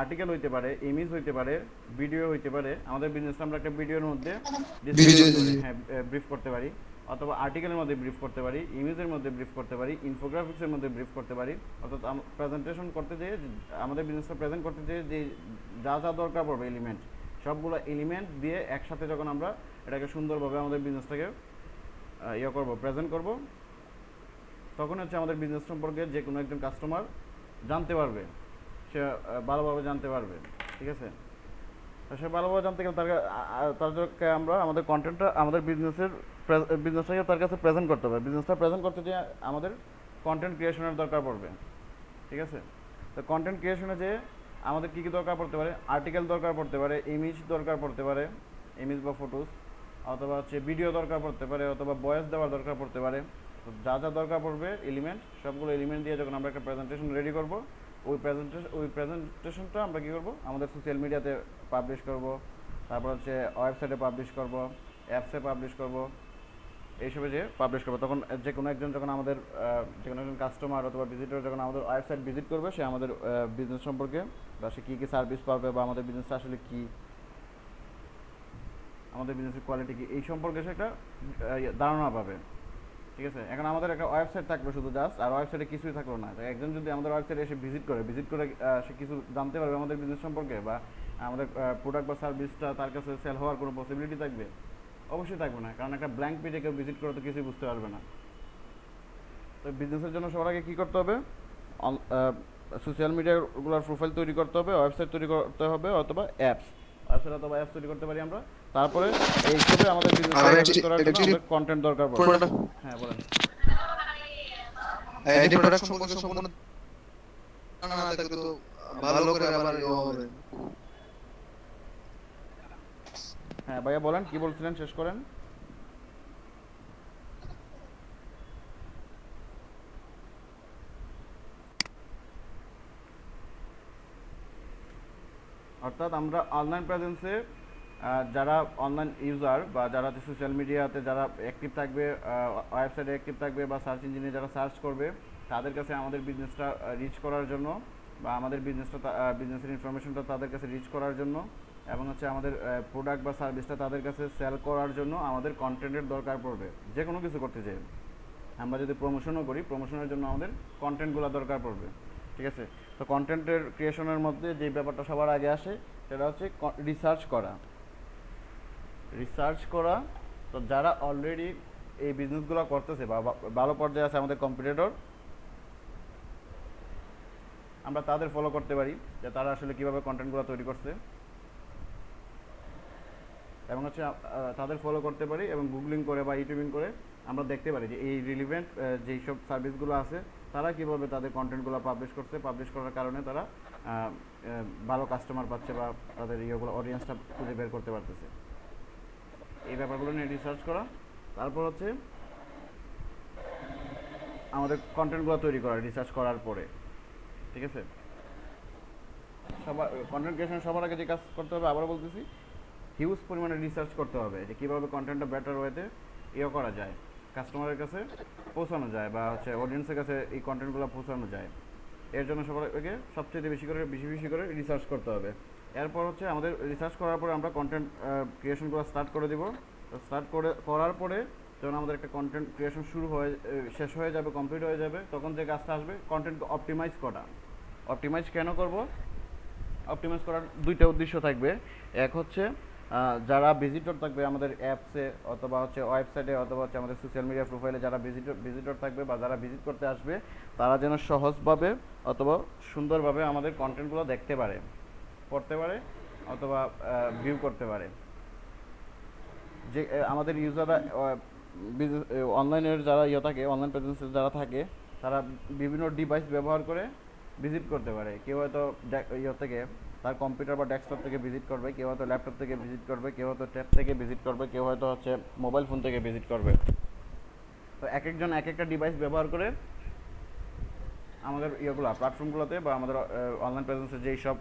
আর্টিকেল হইতে পারে, ইমেজ হইতে পারে, ভিডিও হইতে পারে। আমাদের বিজনেসটা আমরা একটা ভিডিওর মধ্যে ব্রিফ করতে পারি, অথবা আর্টিকেলের মধ্যে ব্রিফ করতে পারি, ইমেজের মধ্যে ব্রিফ করতে পারি, ইনফোগ্রাফিক্সের মধ্যে ব্রিফ করতে পারি। অর্থাৎ প্রেজেন্টেশন করতে যেয়ে আমাদের বিজনেসটা প্রেজেন্ট করতে যেয়ে যে যা দরকার পড়বে এলিমেন্ট, সবগুলো এলিমেন্ট দিয়ে একসাথে যখন আমরা এটাকে সুন্দরভাবে আমাদের বিজনেসটাকে করব, প্রেজেন্ট করব, তখন হচ্ছে আমাদের বিজনেস সম্পর্কে যে কোনো একজন কাস্টমার জানতে পারবে, সে ভালোভাবে জানতে পারবে। ঠিক আছে? তো সে ভালোভাবে জানতে গেলে তাদেরকে আমরা আমাদের কন্টেন্টটা আমাদের বিজনেসটাকে তার কাছে প্রেজেন্ট করতে হবে। বিজনেসটা প্রেজেন্ট করতে যে আমাদের কন্টেন্ট ক্রিয়েশনের দরকার পড়বে, ঠিক আছে? তো কন্টেন্ট ক্রিয়েশনে যে আমাদের কী কী দরকার পড়তে পারে, আর্টিকেল দরকার পড়তে পারে, ইমেজ দরকার পড়তে পারে, ইমেজ বা ফটোস, অথবা হচ্ছে ভিডিও দরকার পড়তে পারে, অথবা ভয়েস দেওয়ার দরকার পড়তে পারে। তো যা যা দরকার পড়বে এলিমেন্ট, সবগুলো এলিমেন্ট দিয়ে যখন আমরা একটা প্রেজেন্টেশন রেডি করব, ওই প্রেজেন্টেশনটা আমরা কী করব, আমাদের সোশ্যাল মিডিয়াতে পাবলিশ করব, তারপর হচ্ছে ওয়েবসাইটে পাবলিশ করব, অ্যাপসে পাবলিশ করব, এইসবে যে পাবলিশ করবো। তখন যে কোনো একজন যখন আমাদের যে কোনো একজন কাস্টমার অথবা ভিজিটর যখন আমাদের ওয়েবসাইট ভিজিট করবে, সে আমাদের বিজনেস সম্পর্কে বা সে কী কী সার্ভিস পাবে বা আমাদের বিজনেসটা আসলে কী, আমাদের বিজনেসের কোয়ালিটি কী, এই সম্পর্কে সে একটা ধারণা পাবে, ঠিক আছে? এখন আমাদের একটা ওয়েবসাইট থাকবে শুধু জাস্ট, আর ওয়েবসাইটে কিছুই থাকলো না। একজন যদি আমাদের ওয়েবসাইটে এসে ভিজিট করে সে কিছু জানতে পারবে আমাদের বিজনেস সম্পর্কে, বা আমাদের প্রোডাক্ট বা সার্ভিসটা তার কাছে সেল হওয়ার কোনো পসিবিলিটি থাকবে? অবশ্যই থাকবে না, কারণ একটা ব্ল্যাঙ্ক পেজে কেউ ভিজিট করে তো কিছুই বুঝতে পারবে না। তো বিজনেসের জন্য সবার আগে কী করতে হবে, সোশ্যাল মিডিয়াগুলোর প্রোফাইল তৈরি করতে হবে, ওয়েবসাইট তৈরি করতে হবে, অথবা ওয়েবসাইট অথবা অ্যাপস তৈরি করতে পারি আমরা। তারপরে এই হিসেবে আমাদের বিজনেস করার জন্য আমাদের কন্টেন্ট দরকার পড়ে। হ্যাঁ বলেন। আইডি প্রোডাক্ট সম্পর্কে সম্পূর্ণ জানা না থাকলে তো ভালো করে আবার হবে। হ্যাঁ ভাইয়া বলেন, কি বলছিলেন, শেষ করেন। অর্থাৎ আমরা অনলাইন প্রেজেন্সে যারা অনলাইন ইউজার বা যারা সোশ্যাল মিডিয়াতে যারা অ্যাক্টিভ থাকবে, ওয়েবসাইটে অ্যাক্টিভ থাকবে বা সার্চ ইঞ্জিনে যারা সার্চ করবে, তাদের কাছে আমাদের বিজনেসটা রিচ করার জন্য বা আমাদের বিজনেসের ইনফরমেশনটা তাদের কাছে রিচ করার জন্য, এবং হচ্ছে আমাদের প্রোডাক্ট বা সার্ভিসটা তাদের কাছে সেল করার জন্য আমাদের কন্টেন্টের দরকার পড়বে। যে কোনো কিছু করতে চাই আমরা, যদি প্রমোশনও করি, প্রমোশনের জন্য আমাদের কন্টেন্টগুলো দরকার পড়বে, ঠিক আছে? তো কন্টেন্টের ক্রিয়েশনের মধ্যে যে ব্যাপারটা সবার আগে আসে সেটা হচ্ছে রিসার্চ করা। তো যারা অলরেডি এই বিজনেসগুলো করতেছে বা ভালো পর্যায়ে আছে আমাদের কম্পিটিটর, আমরা তাদের ফলো করতে পারি যে তারা আসলে কীভাবে কন্টেন্টগুলো তৈরি করছে, এবং হচ্ছে তাদের ফলো করতে পারি, এবং গুগলিং করে বা ইউটিউবিং করে আমরা দেখতে পারি যে এই রিলিভেন্ট যেই সব সার্ভিসগুলো আছে তারা কীভাবে তাদের কন্টেন্টগুলো পাবলিশ করছে, পাবলিশ করার কারণে তারা ভালো কাস্টমার পাচ্ছে বা তাদের ইয়েগুলো অডিয়েন্সটা খুঁজে বের করতে পারতেছে। এই ব্যাপারগুলো নিয়ে রিসার্চ করা, তারপর হচ্ছে আমাদের কন্টেন্টগুলো তৈরি করা রিসার্চ করার পরে, ঠিক আছে? সবার কন্টেন্ট ক্রিয়েশন সবার আগে যে কাজ করতে হবে, আবার বলতেছি, হিউজ পরিমাণে রিসার্চ করতে হবে যে কীভাবে কন্টেন্টটা বেটার ওয়েতে করা যায়, কাস্টমারের কাছে পৌঁছানো যায়, বা হচ্ছে অডিয়েন্সের কাছে এই কন্টেন্টগুলো পৌঁছানো যায়। এর জন্য সবার আগে সবচেয়ে বেশি করে রিসার্চ করতে হবে। এরপর হচ্ছে আমাদের রিসার্চ করার পরে আমরা কন্টেন্ট ক্রিয়েশনগুলো স্টার্ট করে দিব। তো করার পরে যখন আমাদের একটা কন্টেন্ট ক্রিয়েশন শেষ হয়ে যাবে, কমপ্লিট হয়ে যাবে, তখন যে কাজটা আসবে কন্টেন্টকে অপটিমাইজ করা। অপটিমাইজ কেন করব? অপটিমাইজ করার দুইটা উদ্দেশ্য থাকবে। এক হচ্ছে যারা ভিজিটর থাকবে আমাদের অ্যাপসে অথবা হচ্ছে ওয়েবসাইটে অথবা হচ্ছে আমাদের সোশ্যাল মিডিয়া প্রোফাইলে যারা ভিজিটর থাকবে বা যারা ভিজিট করতে আসবে, তারা যেন সহজভাবে অথবা সুন্দরভাবে আমাদের কন্টেন্টগুলো দেখতে পারে, পড়তে পারে অথবা ভিউ করতে পারে। যে আমাদের ইউজাররা অনলাইনের যারা থাকে, অনলাইন প্রেজেন্সে যারা থাকে, তারা বিভিন্ন ডিভাইস ব্যবহার করে ভিজিট করতে পারে। কেউ হয়তো থেকে তার কম্পিউটার বা ডেস্কটপ থেকে ভিজিট করবে, কেউ হয়তো ল্যাপটপ থেকে ভিজিট করবে, কেউ হয়তো ট্যাব থেকে ভিজিট করবে, কেউ হয়তো হচ্ছে মোবাইল ফোন থেকে ভিজিট করবে। তো এক একজন এক একটা ডিভাইস ব্যবহার করে আমাদের প্ল্যাটফর্মগুলোতে বা আমাদের অনলাইন প্রেজেন্সে যেই সব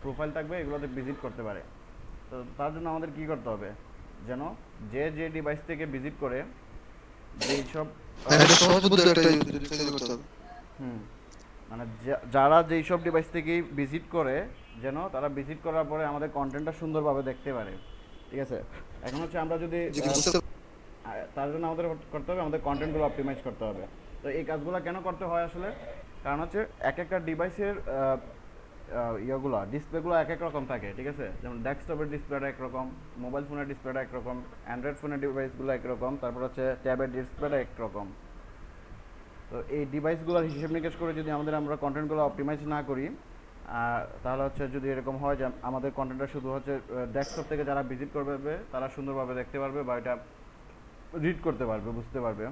প্রোফাইল থাকবে এগুলোতে ভিজিট করতে পারে। তো তার জন্য আমাদের কী করতে হবে, যেন যে ডিভাইস থেকে ভিজিট করে যেই সব মানে যারা যেই সব ডিভাইস থেকেই ভিজিট করে, যেন তারা ভিজিট করার পরে আমাদের কন্টেন্টটা সুন্দরভাবে দেখতে পারে, ঠিক আছে? এখন হচ্ছে আমরা যদি তার জন্য আমাদের করতে হবে, আমাদের কন্টেন্টগুলো অপটিমাইজ করতে হবে। তো এই কাজগুলো কেন করতে হয় আসলে, কারণ হচ্ছে এক একটা ডিভাইসের ডিসপ্লেগুলো এক এক রকম থাকে, ঠিক আছে? যেমন ডেস্কটপের ডিসপ্লেটা একরকম, মোবাইল ফোনের ডিসপ্লেটা একরকম, অ্যান্ড্রয়েড ফোনের ডিভাইসগুলো একরকম, তারপর হচ্ছে ট্যাবের ডিসপ্লেটা একরকম। তো এই ডিভাইসগুলোর হিসেব নিকেশ করে যদি আমরা কন্টেন্টগুলো অপটিমাইজ না করি, তাহলে হচ্ছে যদি এরকম হয় যে আমাদের কন্টেন্টটা শুধু হচ্ছে ডেস্কটপ থেকে যারা ভিজিট করবে তারা সুন্দরভাবে দেখতে পারবে বা এটা রিড করতে পারবে, বুঝতে পারবে।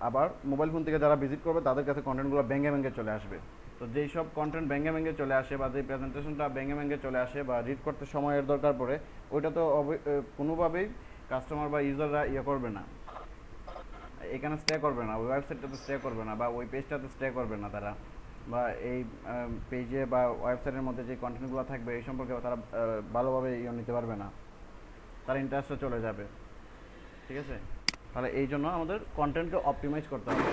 আবার মোবাইল ফোন থেকে যারা ভিজিট করবে তাদের কাছে কন্টেন্টগুলো ভেঙে ভেঙে চলে আসবে। তো যেই সব কন্টেন্ট ভেঙে ভেঙে চলে আসে বা যেই প্রেজেন্টেশনটা ভেঙে ভেঙে চলে আসে বা রিড করতে সময়ের দরকার পড়ে, ওইটা তো কোনোভাবেই কাস্টমার বা ইউজাররা করবে না, এখানে স্টে করবে না, ওই ওয়েবসাইটটাতে স্টে করবে না বা ওই পেজটাতে স্টে করবে না তারা, বা এই পেজে বা ওয়েবসাইটের মধ্যে যে কন্টেন্টগুলো থাকবে এই সম্পর্কে তারা ভালোভাবে নিতে পারবে না, তার ইন্টারেস্টটা চলে যাবে। ঠিক আছে, তাহলে এই জন্য আমাদের কন্টেন্টকে অপটিমাইজ করতে হবে।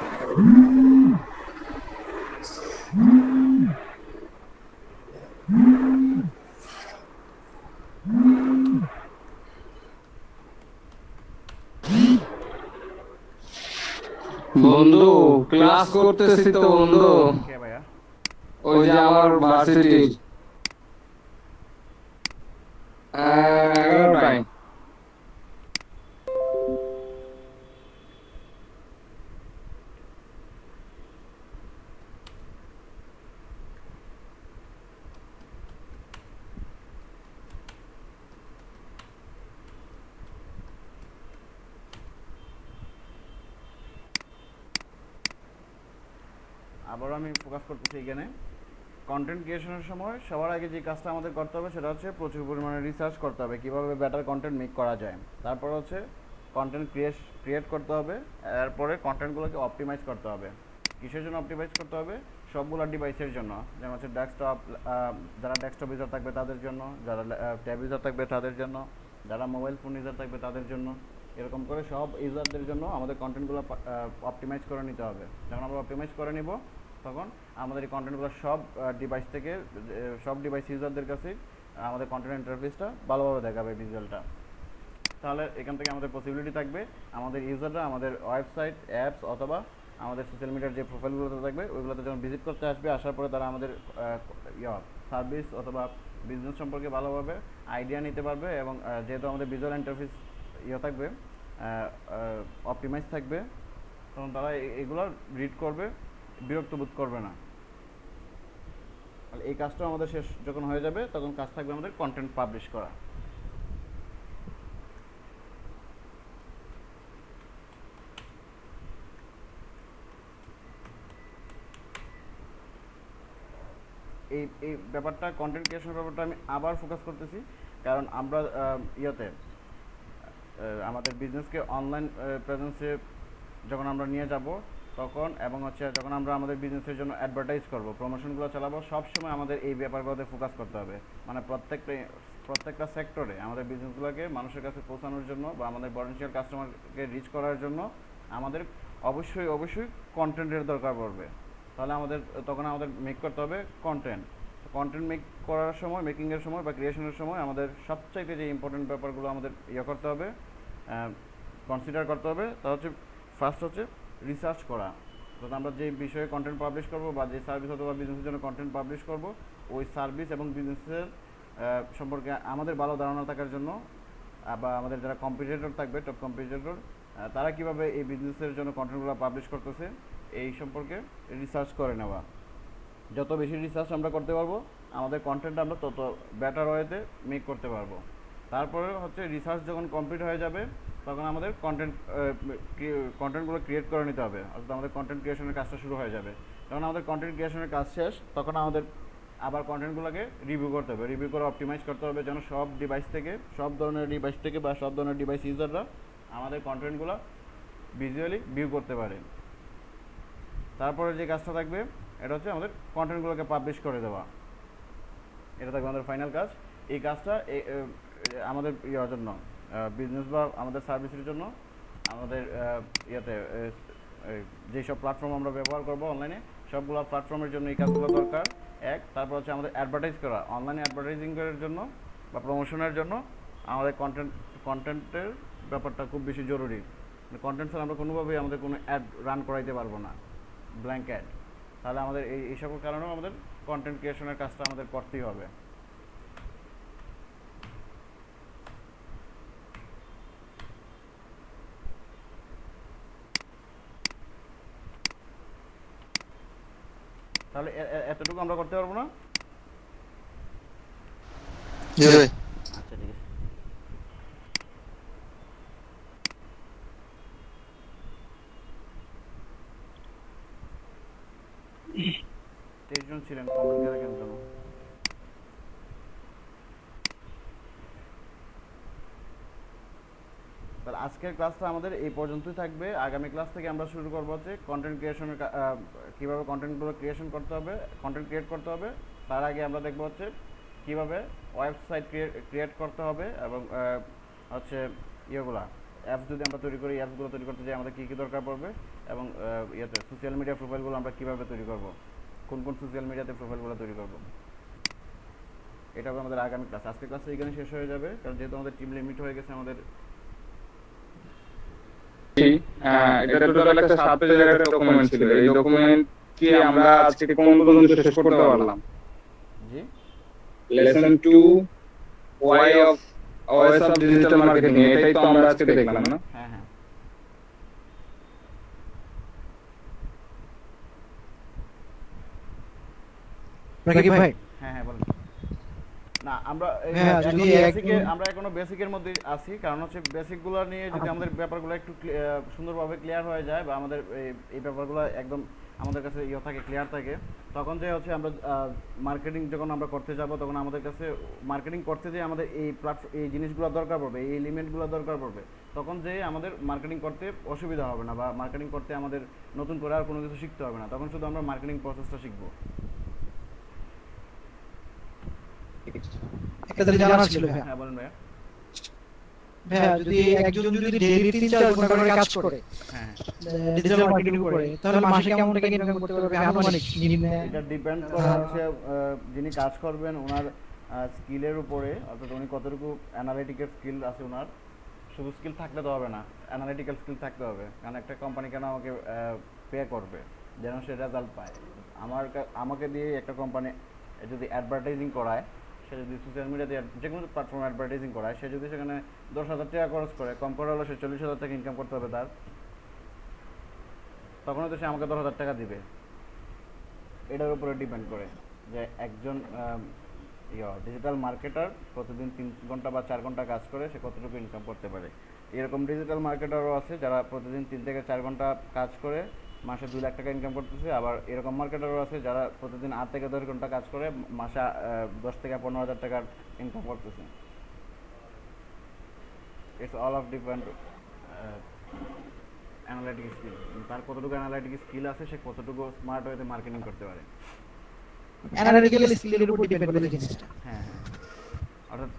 বন্ধু ক্লাস করতেছি তো বন্ধু, কে ভাইয়া? ওই যে আমার ভার্সিটির 11টায়। আবারও আমি ফোকাস করতেছি এখানে। কন্টেন্ট ক্রিয়েশনের সময় সবার আগে যে কাজটা আমাদের করতে হবে সেটা হচ্ছে প্রচুর পরিমাণে রিসার্চ করতে হবে কীভাবে বেটার কন্টেন্ট মেক করা যায়। তারপর হচ্ছে কন্টেন্ট ক্রিয়েট করতে হবে, এরপরে কন্টেন্টগুলোকে অপটিমাইজ করতে হবে। কিসের জন্য অপটিমাইজ করতে হবে? সবগুলো ডিভাইসের জন্য, যেমন হচ্ছে ডেস্কটপ, যারা ডেস্কটপ ইউজার থাকবে তাদের জন্য, যারা ট্যাব ইউজার থাকবে তাদের জন্য, যারা মোবাইল ফোন ইউজার থাকবে তাদের জন্য, এরকম করে সব ইউজারদের জন্য আমাদের কন্টেন্টগুলো অপটিমাইজ করে নিতে হবে। যখন আমরা অপটিমাইজ করে নিব তখন আমাদের এই কন্টেন্টগুলো সব ডিভাইস থেকে, সব ডিভাইস ইউজারদের কাছে আমাদের কন্টেন্ট ইন্টারফেসটা ভালোভাবে দেখাবে ভিজুয়ালটা। তাহলে এখান থেকে আমাদের পসিবিলিটি থাকবে আমাদের ইউজাররা আমাদের ওয়েবসাইট, অ্যাপস অথবা আমাদের সোশ্যাল মিডিয়ার যে প্রোফাইলগুলোতে থাকবে ওইগুলোতে যখন ভিজিট করতে আসবে, আসার পরে তারা আমাদের সার্ভিস অথবা বিজনেস সম্পর্কে ভালোভাবে আইডিয়া নিতে পারবে এবং যেহেতু আমাদের ভিজুয়াল ইন্টারফেস থাকবে, অপটিমাইজ থাকবে, তখন তারা এগুলো রিড করবে, বিরক্ত বোধ করবে না। এই কাজটা আমাদের শেষ যখন হয়ে যাবে তখন কাজ থাকবে আমাদের কন্টেন্ট পাবলিশ করা। এই ব্যাপারটা, কন্টেন্ট ক্রিয়েশনের ব্যাপারটা আমি আবার ফোকাস করতেছি, কারণ আমরা আমাদের বিজনেসকে অনলাইন প্রেজেন্সে যখন আমরা নিয়ে যাব তখন, এবং হচ্ছে যখন আমরা আমাদের বিজনেসের জন্য অ্যাডভার্টাইজ করব, প্রমোশনগুলো চালাবো, সবসময় আমাদের এই ব্যাপারগুলোতে ফোকাস করতে হবে। মানে প্রত্যেকটা সেক্টরে আমাদের বিজনেসগুলোকে মানুষের কাছে পৌঁছানোর জন্য বা আমাদের পটেনশিয়াল কাস্টমারকে রিচ করার জন্য আমাদের অবশ্যই কন্টেন্টের দরকার পড়বে। তাহলে তখন আমাদের মেক করতে হবে কন্টেন্ট মেক করার সময়, মেকিংয়ের সময় বা ক্রিয়েশনের সময় আমাদের সবচাইতে যে ইম্পর্টেন্ট ব্যাপারগুলো আমাদের করতে হবে, কনসিডার করতে হবে, তা হচ্ছে ফার্স্ট হচ্ছে রিসার্চ করা। অর্থাৎ আমরা যে বিষয়ে কন্টেন্ট পাবলিশ করব বা যে সার্ভিস অথবা বিজনেসের জন্য কন্টেন্ট পাবলিশ করব, ওই সার্ভিস এবং বিজনেসের সম্পর্কে আমাদের ভালো ধারণা থাকার জন্য, বা আমাদের যারা কম্পিটিটর থাকবে, টপ কম্পিটিটর, তারা কীভাবে এই বিজনেসের জন্য কন্টেন্টগুলো পাবলিশ করতেছে এই সম্পর্কে রিসার্চ করে নেওয়া। যত বেশি রিসার্চ আমরা করতে পারবো আমাদের কন্টেন্ট আমরা তত বেটার ওয়েতে মেক করতে পারবো। তারপরে হচ্ছে রিসার্চ যখন কমপ্লিট হয়ে যাবে তখন আমাদের কন্টেন্টগুলো ক্রিয়েট করে নিতে হবে, অর্থাৎ আমাদের কন্টেন্ট ক্রিয়েশনের কাজটা শুরু হয়ে যাবে। যখন আমাদের কন্টেন্ট ক্রিয়েশনের কাজ শেষ তখন আমাদের আবার কন্টেন্টগুলোকে রিভিউ করতে হবে, রিভিউ করে অপটিমাইজ করতে হবে যেন সব ধরনের ডিভাইস থেকে বা সব ধরনের ডিভাইস ইউজাররা আমাদের কন্টেন্টগুলো ভিজুয়ালি ভিউ করতে পারে। তারপরে যে কাজটা থাকবে এটা হচ্ছে আমাদের কন্টেন্টগুলোকে পাবলিশ করে দেওয়া, এটা থাকবে আমাদের ফাইনাল কাজ। এই কাজটা আমাদের জন্য, বিজনেস বা আমাদের সার্ভিসের জন্য, আমাদের যেসব প্ল্যাটফর্ম আমরা ব্যবহার করব অনলাইনে সবগুলো প্ল্যাটফর্মের জন্য এই কাজগুলো দরকার। তারপর হচ্ছে আমাদের অ্যাডভার্টাইজ করা, অনলাইনে অ্যাডভার্টাইজিংয়ের জন্য বা প্রমোশনের জন্য আমাদের কন্টেন্টের ব্যাপারটা খুব বেশি জরুরি। কন্টেন্ট ছাড়া আমরা কোনোভাবেই আমাদের কোনো অ্যাড রান করাইতে পারবো না, ব্ল্যাঙ্ক অ্যাড। তাহলে আমাদের এই সকল কারণেও আমাদের কন্টেন্ট ক্রিয়েশনের কাজটা আমাদের করতেই হবে। তাহলে এতটুকু আমরা করতে পারবো না? জি ভাই। আচ্ছা ঠিক আছে। তেইশ জন ছিলেন, কমেন্ট করে কেন জানো? তাহলে আজকের ক্লাসটা আমাদের এই পর্যন্তই থাকবে। আগামী ক্লাস থেকে আমরা শুরু করবো হচ্ছে কন্টেন্ট ক্রিয়েশনের, কীভাবে কন্টেন্টগুলো ক্রিয়েশন করতে হবে, কন্টেন্ট ক্রিয়েট করতে হবে। তার আগে আমরা দেখবো হচ্ছে কীভাবে ওয়েবসাইট ক্রিয়েট করতে হবে এবং হচ্ছে ইয়েগুলা অ্যাপস যদি আমরা তৈরি করি, অ্যাপসগুলো তৈরি করতে যাই আমাদের কী কী দরকার পড়বে, এবং ইয়েতে সোশ্যাল মিডিয়া প্রোফাইলগুলো আমরা কীভাবে তৈরি করব, কোন কোন সোশ্যাল মিডিয়াতে প্রোফাইলগুলো তৈরি করব। এটা হবে আমাদের আগামী ক্লাস। আজকের ক্লাসটা এখানে শেষ হয়ে যাবে, কারণ যেহেতু আমাদের টিম লিমিট হয়ে গেছে আমাদের। এটা টোটাল একটা 7 পেজের একটা ডকুমেন্ট ছিল। এই ডকুমেন্ট কি আমরা আজকে কোন পর্যন্ত শেষ করতে পারলাম? জি, lesson 2 why of OS of digital marketing, এটাই তো আমরা আজকে দেখলাম না? হ্যাঁ হ্যাঁ। রাকিব ভাই, হ্যাঁ হ্যাঁ বলেন। না আমরা হ্যাঁ, যদি একদম- আমরা এখনো বেসিকের মধ্যে আছি, কারণ হচ্ছে বেসিকগুলো নিয়ে যদি আমাদের ব্যাপারগুলো একটু সুন্দরভাবে ক্লিয়ার হয়ে যায়, বা আমাদের এই ব্যাপারগুলো একদম আমাদের কাছে ইয়ে থাকে, ক্লিয়ার থাকে, তখন যে হচ্ছে আমরা মার্কেটিং যখন আমরা করতে যাব, তখন আমাদের কাছে মার্কেটিং করতে যে আমাদের এই জিনিসগুলো দরকার পড়বে, এই এলিমেন্টগুলো দরকার পড়বে, তখন যে আমাদের মার্কেটিং করতে অসুবিধা হবে না, বা মার্কেটিং করতে আমাদের নতুন করে আর কোনো কিছু শিখতে হবে না, তখন শুধু আমরা মার্কেটিং প্রসেসটা শিখবো। একটা জিনিস জানার ছিল ভাইয়া। হ্যাঁ বলেন ভাইয়া। ভাইয়া, যদি একজন যদি ডেইলি 3-4 ঘন্টা করে কাজ করে, হ্যাঁ ডিজিটাল মার্কেটিং করে, তাহলে মাসে কেমন টাকা ইনকাম করতে পারবে আনুমানিক নিম্নে? এটা ডিপেন্ড করে হচ্ছে যিনি কাজ করবেন ওনার স্কিলের উপরে, অর্থাৎ উনি কতটুকু অ্যানালিটিক্যাল স্কিল আছে ওনার। শুধু স্কিল থাকলে তো হবে না, অ্যানালিটিক্যাল স্কিল থাকতে হবে, কারণ একটা কোম্পানি কেন আমাকে পে করবে, যেন সে রেজাল্ট পায়। আমাকে দিয়ে একটা কোম্পানি যদি অ্যাডভার্টাইজিং করায়, সে যদি সোশ্যাল মিডিয়াতে যে কোনো প্ল্যাটফর্মে অ্যাডভার্টাইজিং করায়, সে যদি সেখানে 10,000 টাকা খরচ করে, কম করে হলে সে 40,000 টাকা ইনকাম করতে হবে তার, তখন তো সে আমাকে 10,000 টাকা দিবে। এটার উপরে ডিপেন্ড করে যে একজন ডিজিটাল মার্কেটার প্রতিদিন 3 ঘন্টা বা 4 ঘন্টা কাজ করে সে কতটুকু ইনকাম করতে পারে। এরকম ডিজিটাল মার্কেটারও আছে যারা প্রতিদিন 3 থেকে 4 ঘন্টা কাজ করে মাসে 2 লাখ টাকা ইনকাম করতেছে। আবার এরকম মার্কেটারও আছে যারা প্রতিদিন 8 থেকে 10 ঘন্টা কাজ করে মাসে 10 থেকে 15,000 টাকার ইনকাম করতেছে। It's all of depend analytic skill, তার কতটুকু অ্যানালাইটিক স্কিল আছে, সে কতটুকু স্মার্ট ওয়েতে মার্কেটিং করতে পারে। অ্যানালিটিক্যাল স্কিলের উপর ডিপেন্ড করে জিনিসটা। হ্যাঁ হ্যাঁ। অর্থাৎ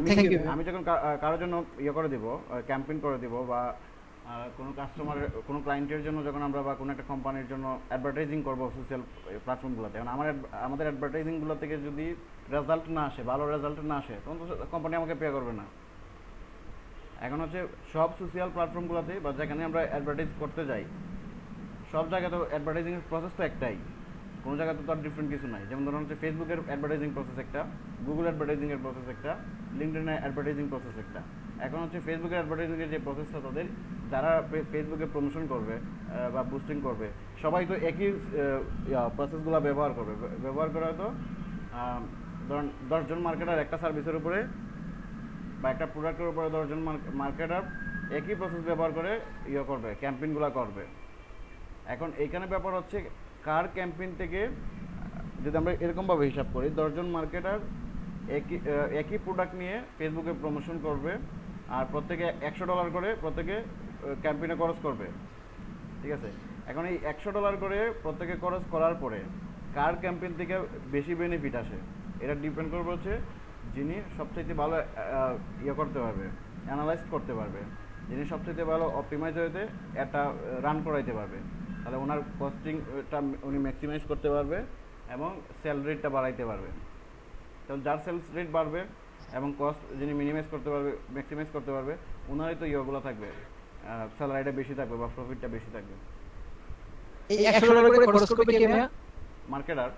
Thank you. আমি যখন কারোর জন্য ইয়ে করে দিব, ক্যাম্পেইন করে দিব, বা কোনো কাস্টমারের কোনো ক্লায়েন্টের জন্য যখন আমরা বা কোনো একটা কোম্পানির জন্য অ্যাডভার্টাইজিং করবো সোশ্যাল প্ল্যাটফর্মগুলোতে, এখন আমাদের অ্যাডভার্টাইজিংগুলো থেকে যদি রেজাল্ট না আসে, ভালো রেজাল্ট না আসে, তখন তো কোম্পানি আমাকে পে করবে না। এখন হচ্ছে সব সোশ্যাল প্ল্যাটফর্মগুলোতে বা যেখানে আমরা অ্যাডভার্টাইজ করতে যাই, সব জায়গায় তো অ্যাডভার্টাইজিংয়ের প্রসেস তো একটাই, কোনো জায়গাতে তো আর ডিফারেন্ট কিছু নাই। যেমন ধরুন হচ্ছে ফেসবুকের অ্যাডভার্টাইজিং প্রসেস একটা, গুগল অ্যাডভার্টাইজিংয়ের প্রসেস একটা, লিঙ্কডইনের অ্যাডভার্টাইজিং প্রসেস একটা। এখন হচ্ছে ফেসবুকের অ্যাডভার্টাইজিংয়ের যে প্রসেসটা, তাদের যারা ফেসবুকে প্রমোশন করবে বা বুস্টিং করবে, সবাই তো একই প্রসেসগুলো ব্যবহার করে হয়তো ধরুন 10 জন মার্কেটার একটা সার্ভিসের উপরে বা একটা প্রোডাক্টের উপরে 10 জন মার্কেটার একই প্রসেস ব্যবহার করে করবে, ক্যাম্পেইনগুলো করবে। এখন এইখানে ব্যাপার হচ্ছে কার ক্যাম্পেইন থেকে যদি আমরা এরকমভাবে হিসাব করি, 10 জন মার্কেটার একই প্রোডাক্ট নিয়ে ফেসবুকে প্রমোশন করবে, আর প্রত্যেকে $100 করে প্রত্যেকে ক্যাম্পেইনে খরচ করবে, ঠিক আছে? এখন এই $100 করে প্রত্যেকে খরচ করার পরে কার ক্যাম্পেইন থেকে বেশি বেনিফিট আসে, এটা ডিপেন্ড করবে হচ্ছে যিনি সবচাইতে ভালো করতে পারবে, অ্যানালাইজ করতে পারবে, যিনি সবচাইতে ভালো অপটিমাইজ হইতে একটা রান করাইতে পারবে, তাহলে ওনার কস্টিংটা উনি ম্যাক্সিমাইজ করতে পারবে এবং সেল রেটটা বাড়াইতে পারবে। তাহলে যার সেলস রেট বাড়বে এবং কস্ট যিনি মিনিমাইজ করতে পারবে, ম্যাক্সিমাইজ করতে পারবে, ওনারই তো ইয়েগুলো থাকবে, স্যালারিটা বেশি থাকবে বা প্রফিটটা বেশি থাকবে। এই $100 করে খরচ করবে কে ভাইয়া? মার্কেটার।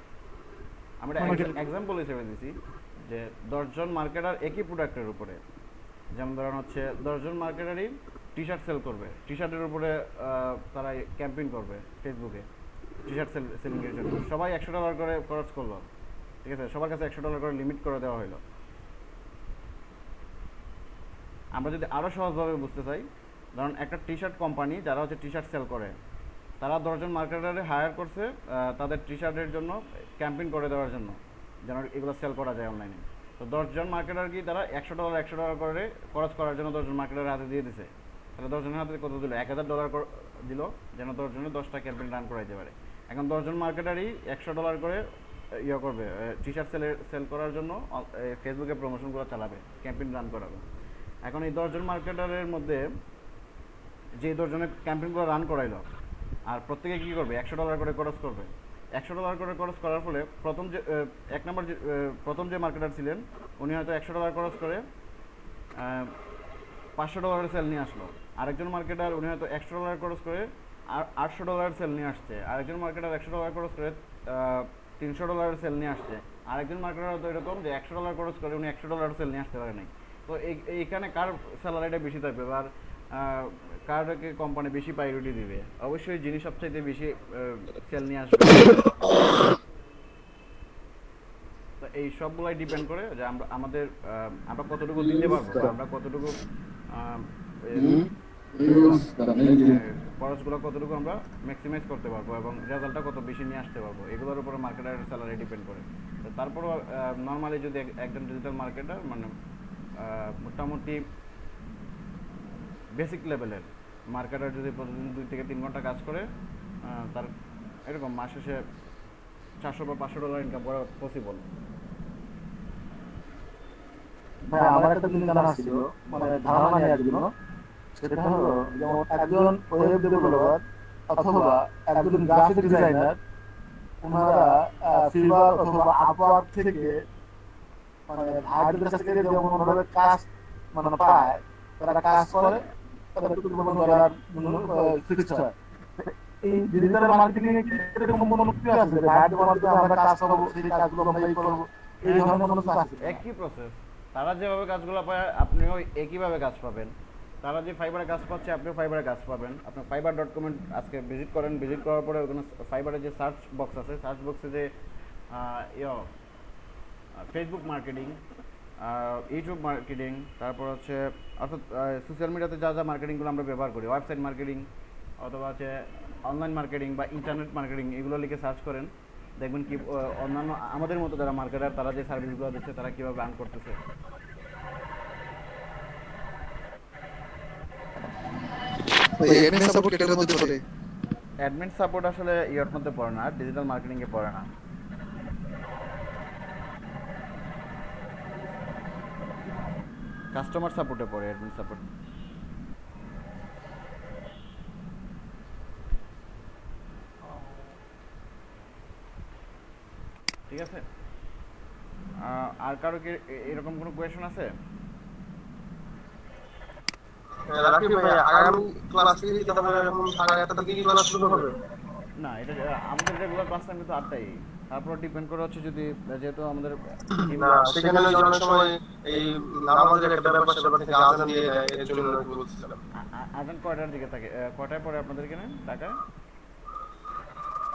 আমরা এক্সাম্পল হিসেবে দিছি যে 10 জন মার্কেটার একই প্রোডাক্টের উপরে, যেমন ধরুন হচ্ছে 10 জন মার্কেটারই টি শার্ট সেল করবে, টি শার্টের উপরে তারা ক্যাম্পেইন করবে ফেসবুকে টি শার্ট সেলিংয়ের জন্য, সবাই $100 করে খরচ করলো, ঠিক আছে? সবার কাছে $100 করে লিমিট করে দেওয়া হলো। আমরা যদি আরও সহজভাবে বুঝতে চাই, ধরুন একটা টি শার্ট কোম্পানি যারা হচ্ছে টি শার্ট সেল করে, তারা 10 জন মার্কেটারে হায়ার করছে তাদের টি শার্টের জন্য ক্যাম্পেইন করে দেওয়ার জন্য, যেন এগুলো সেল করা যায় অনলাইনে। তো 10 জন মার্কেটার কি তারা $100 করে খরচ করার জন্য 10 জন মার্কেটারের হাতে দিয়ে দিছে। তাহলে 10 জনের হাতে কত দিল? $1000 দিল, যেন 10 জনে 10টা ক্যাম্পেইন রান করাইতে পারে। এখন 10 জন মার্কেটারই $100 করে করবে টি শার্ট সেল করার জন্য, ফেসবুকে প্রমোশনগুলো চালাবে, ক্যাম্পেইন রান করাবে। এখন এই 10 জন মার্কেটারের মধ্যে যে 10 জনের ক্যাম্পেইনগুলো রান করাইলো, আর প্রত্যেকে কী করবে? $100 করে খরচ করবে। $100 করে খরচ করার ফলে প্রথম যে মার্কেটার ছিলেন উনি হয়তো $100 খরচ করে $500 সেল নিয়ে আসলো। আরেকজন মার্কেটার উনি হয়তো $100 খরচ করে $800 সেল নিয়ে আসছে। আরেকজন মার্কেটার $100 খরচ করে $300 সেল নিয়ে আসছে। আরেকজন মার্কেটার হয়তো এরকম যে $100 খরচ করে উনি $100 সেল নিয়ে আসতে পারে নাই। তো এইখানে কার স্যালারিটা বেশি থাকবে বা কারকে কোম্পানি বেশি প্রায়োরিটি দিবে? অবশ্যই যিনি সবচাইতে বেশি সেল নিয়ে আসবে। তো এই সবগুলাই ডিপেন্ড করে যে আমরা কতটুকু দিতে পারবো, আমরা কতটুকু খরচগুলো কতটুকু আমরা ম্যাক্সিমাইজ করতে পারবো এবং রেজাল্টটা কত বেশি নিয়ে আসতে পারবো, এগুলোর উপরে মার্কেটারের স্যালারি ডিপেন্ড করে। তো তারপরও নর্মালি যদি একজন ডিজিটাল মার্কেটার মানে মোটামুটি বেসিক লেভেলের মার্কেটার যদি প্রতিদিন 2 থেকে 3 ঘন্টা কাজ করে, তার এরকম মাস শেষে $400 বা $500 ইনকাম করা পসিবল। ভাই আমার একটা জিনিস জানা ছিল, মানে ধারণা নেওয়ার জন্য, সেটা হলো যেমন একজন ওয়েব ডেভেলপার অথবা একজন গ্রাফিক ডিজাইনার, ওনারা ফিভার অথবা আপওয়ার্ক থেকে মানে ভাইদের কাছ থেকে যেমন ওনারা কাজ মানে পায়, তারা কাজ করে, তারা একটু করার জন্য শিখতে হয়। এই ডিজিটাল মার্কেটিং এ এরকম কোনো কি আছে ভাইদের মধ্যে আমরা কাজ করব, সেই কাজগুলো আমরা এই করব, এই ধরনের কোনো কাজ আছে? একই প্রসেস, তারা যেভাবে কাজগুলো পায় আপনিও একইভাবে কাজ পাবেন। তারা যে ফাইবারে কাজ পাচ্ছে আপনিও ফাইবারে কাজ পাবেন। আপনি fiverr.com আজকে ভিজিট করেন, ভিজিট করার পরে ওখানে ফাইবারে যে সার্চ বক্স আছে, সার্চ বক্সে যে ফেসবুক মার্কেটিং, ইউটিউব মার্কেটিং, তারপর হচ্ছে অর্থাৎ সোশ্যাল মিডিয়াতে যা যা মার্কেটিংগুলো আমরা ব্যবহার করি, ওয়েবসাইট মার্কেটিং অথবা হচ্ছে অনলাইন মার্কেটিং বা ইন্টারনেট মার্কেটিং, এগুলো লিখে সার্চ করেন, দেখবেন কি অন্যান্য আমাদের মতো যারা মার্কেটার তারা যে সার্ভিসগুলো দিচ্ছে তারা কীভাবে রান করতেছে। অ্যাডমিন সাপোর্ট কেটার মধ্যে পড়ে? অ্যাডমিন সাপোর্ট আসলে ইয়ের মধ্যে পড়ে না, ডিজিটাল মার্কেটিংয়ে পড়ে না। কাস্টমার সাপোর্টে পড়ে অ্যাডমিন সাপোর্ট। ঠিক আছে, আর কারো কি এরকম কোনো কোয়েশন আছে? রাকিব ভাই, আগামী ক্লাস থেকে কি তাহলে এরকম 8:30 থেকে কি ক্লাস শুরু হবে? না, এটা আমাদের রেগুলার ক্লাস টাইম কিন্তু 8টাই। তারপর ডিপেন্ড করে হচ্ছে যদি যেহেতু আমাদের না, সেখানে ওই অনেক সময় এই নামাজের একটা ব্যাপার স্যাপার থেকে আজান দিয়ে দেয়, এর জন্য আমি বলছিলাম। আজান কয়টার দিকে থাকে, কয়টায় পরে আপনাদের এখানে ঢাকায়?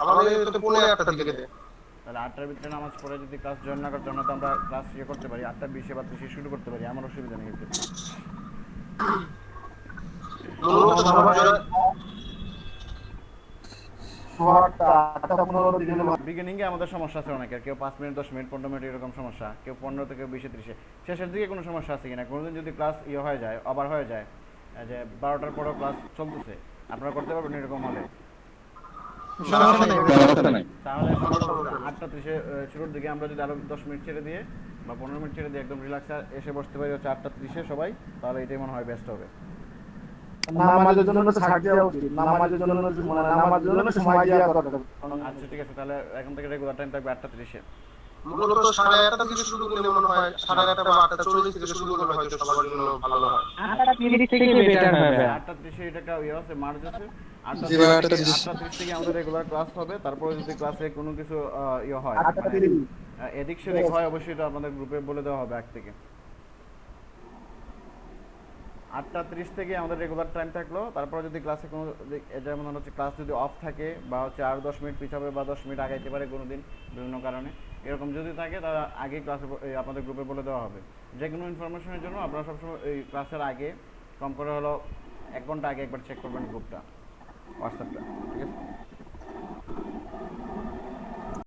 আমাদের তো 8:30 থেকে দেয়। তাহলে 8টার ভিতরে নামাজ পড়ে যদি ক্লাস জয়েন না করতে, তো আমরা ক্লাস করতে পারি 8:20 বা 30 শুরু করতে পারি, আমার অসুবিধা নেই। বিগিনিংয়ে আমাদের সমস্যা আছে অনেকের, কেউ 5 মিনিট 10 মিনিট 15 মিনিট এরকম সমস্যা, কেউ 15 থেকে 20 30। শেষের দিকে কোনো সমস্যা আছে কিনা? কোনোদিন যদি ক্লাস হয়ে যায়, ওভার হয়ে যায়, যে 12টার পরেও ক্লাস চলতেছে, আপনারা করতে পারবেন এরকম হলে? তাহলে 8:30 শুরুর দিকে আমরা যদি আরো 10 মিনিট ছেড়ে দিয়ে বা 15 মিনিট ছেড়ে দিয়ে একদম রিল্যাক্স এসে বসতে পারি হচ্ছে 8:30 সবাই, তাহলে এটাই মনে হয় বেস্ট হবে। নামাজের জন্য ছাড় দেওয়া উচিত, নামাজের জন্য মানে নামাজের জন্য সময় দেওয়া দরকার। আচ্ছা ঠিক আছে, তাহলে এখন থেকে রেগুলার টাইম থাকবে 8:30। মূলত 8:30 থেকে শুরু করলে মনে হয় 8:30 বা 8:40 থেকে শুরু করলে হয়তো সবার জন্য ভালো হয়। 8:30 থেকে বেটার হবে। 8:30 এটা আছে, মার্জ আছে। 8:30 থেকে আমাদের রেগুলার ক্লাস হবে। তারপরে যদি ক্লাসে কোনো কিছু হয়, এদিক সেদিক হয়, অবশ্যই এটা আপনাদের গ্রুপে বলে দেওয়া হবে আগ থেকে। 8:30 থেকে আমাদের রেগুলার টাইম থাকলো। তারপরে যদি ক্লাসে কোনো যেমন হচ্ছে ক্লাস যদি অফ থাকে বা হচ্ছে আর 10 মিনিট পিছাবে বা 10 মিনিট আগাইতে পারে কোনো দিন বিভিন্ন কারণে, এরকম যদি থাকে তাহলে আগে ক্লাসে আপনাদের গ্রুপে বলে দেওয়া হবে। যে কোনো ইনফরমেশনের জন্য আপনারা সবসময় এই ক্লাসের আগে কম করে হলো 1 ঘন্টা আগে একবার চেক করবেন গ্রুপটা, হোয়াটসঅ্যাপটা, ঠিক আছে?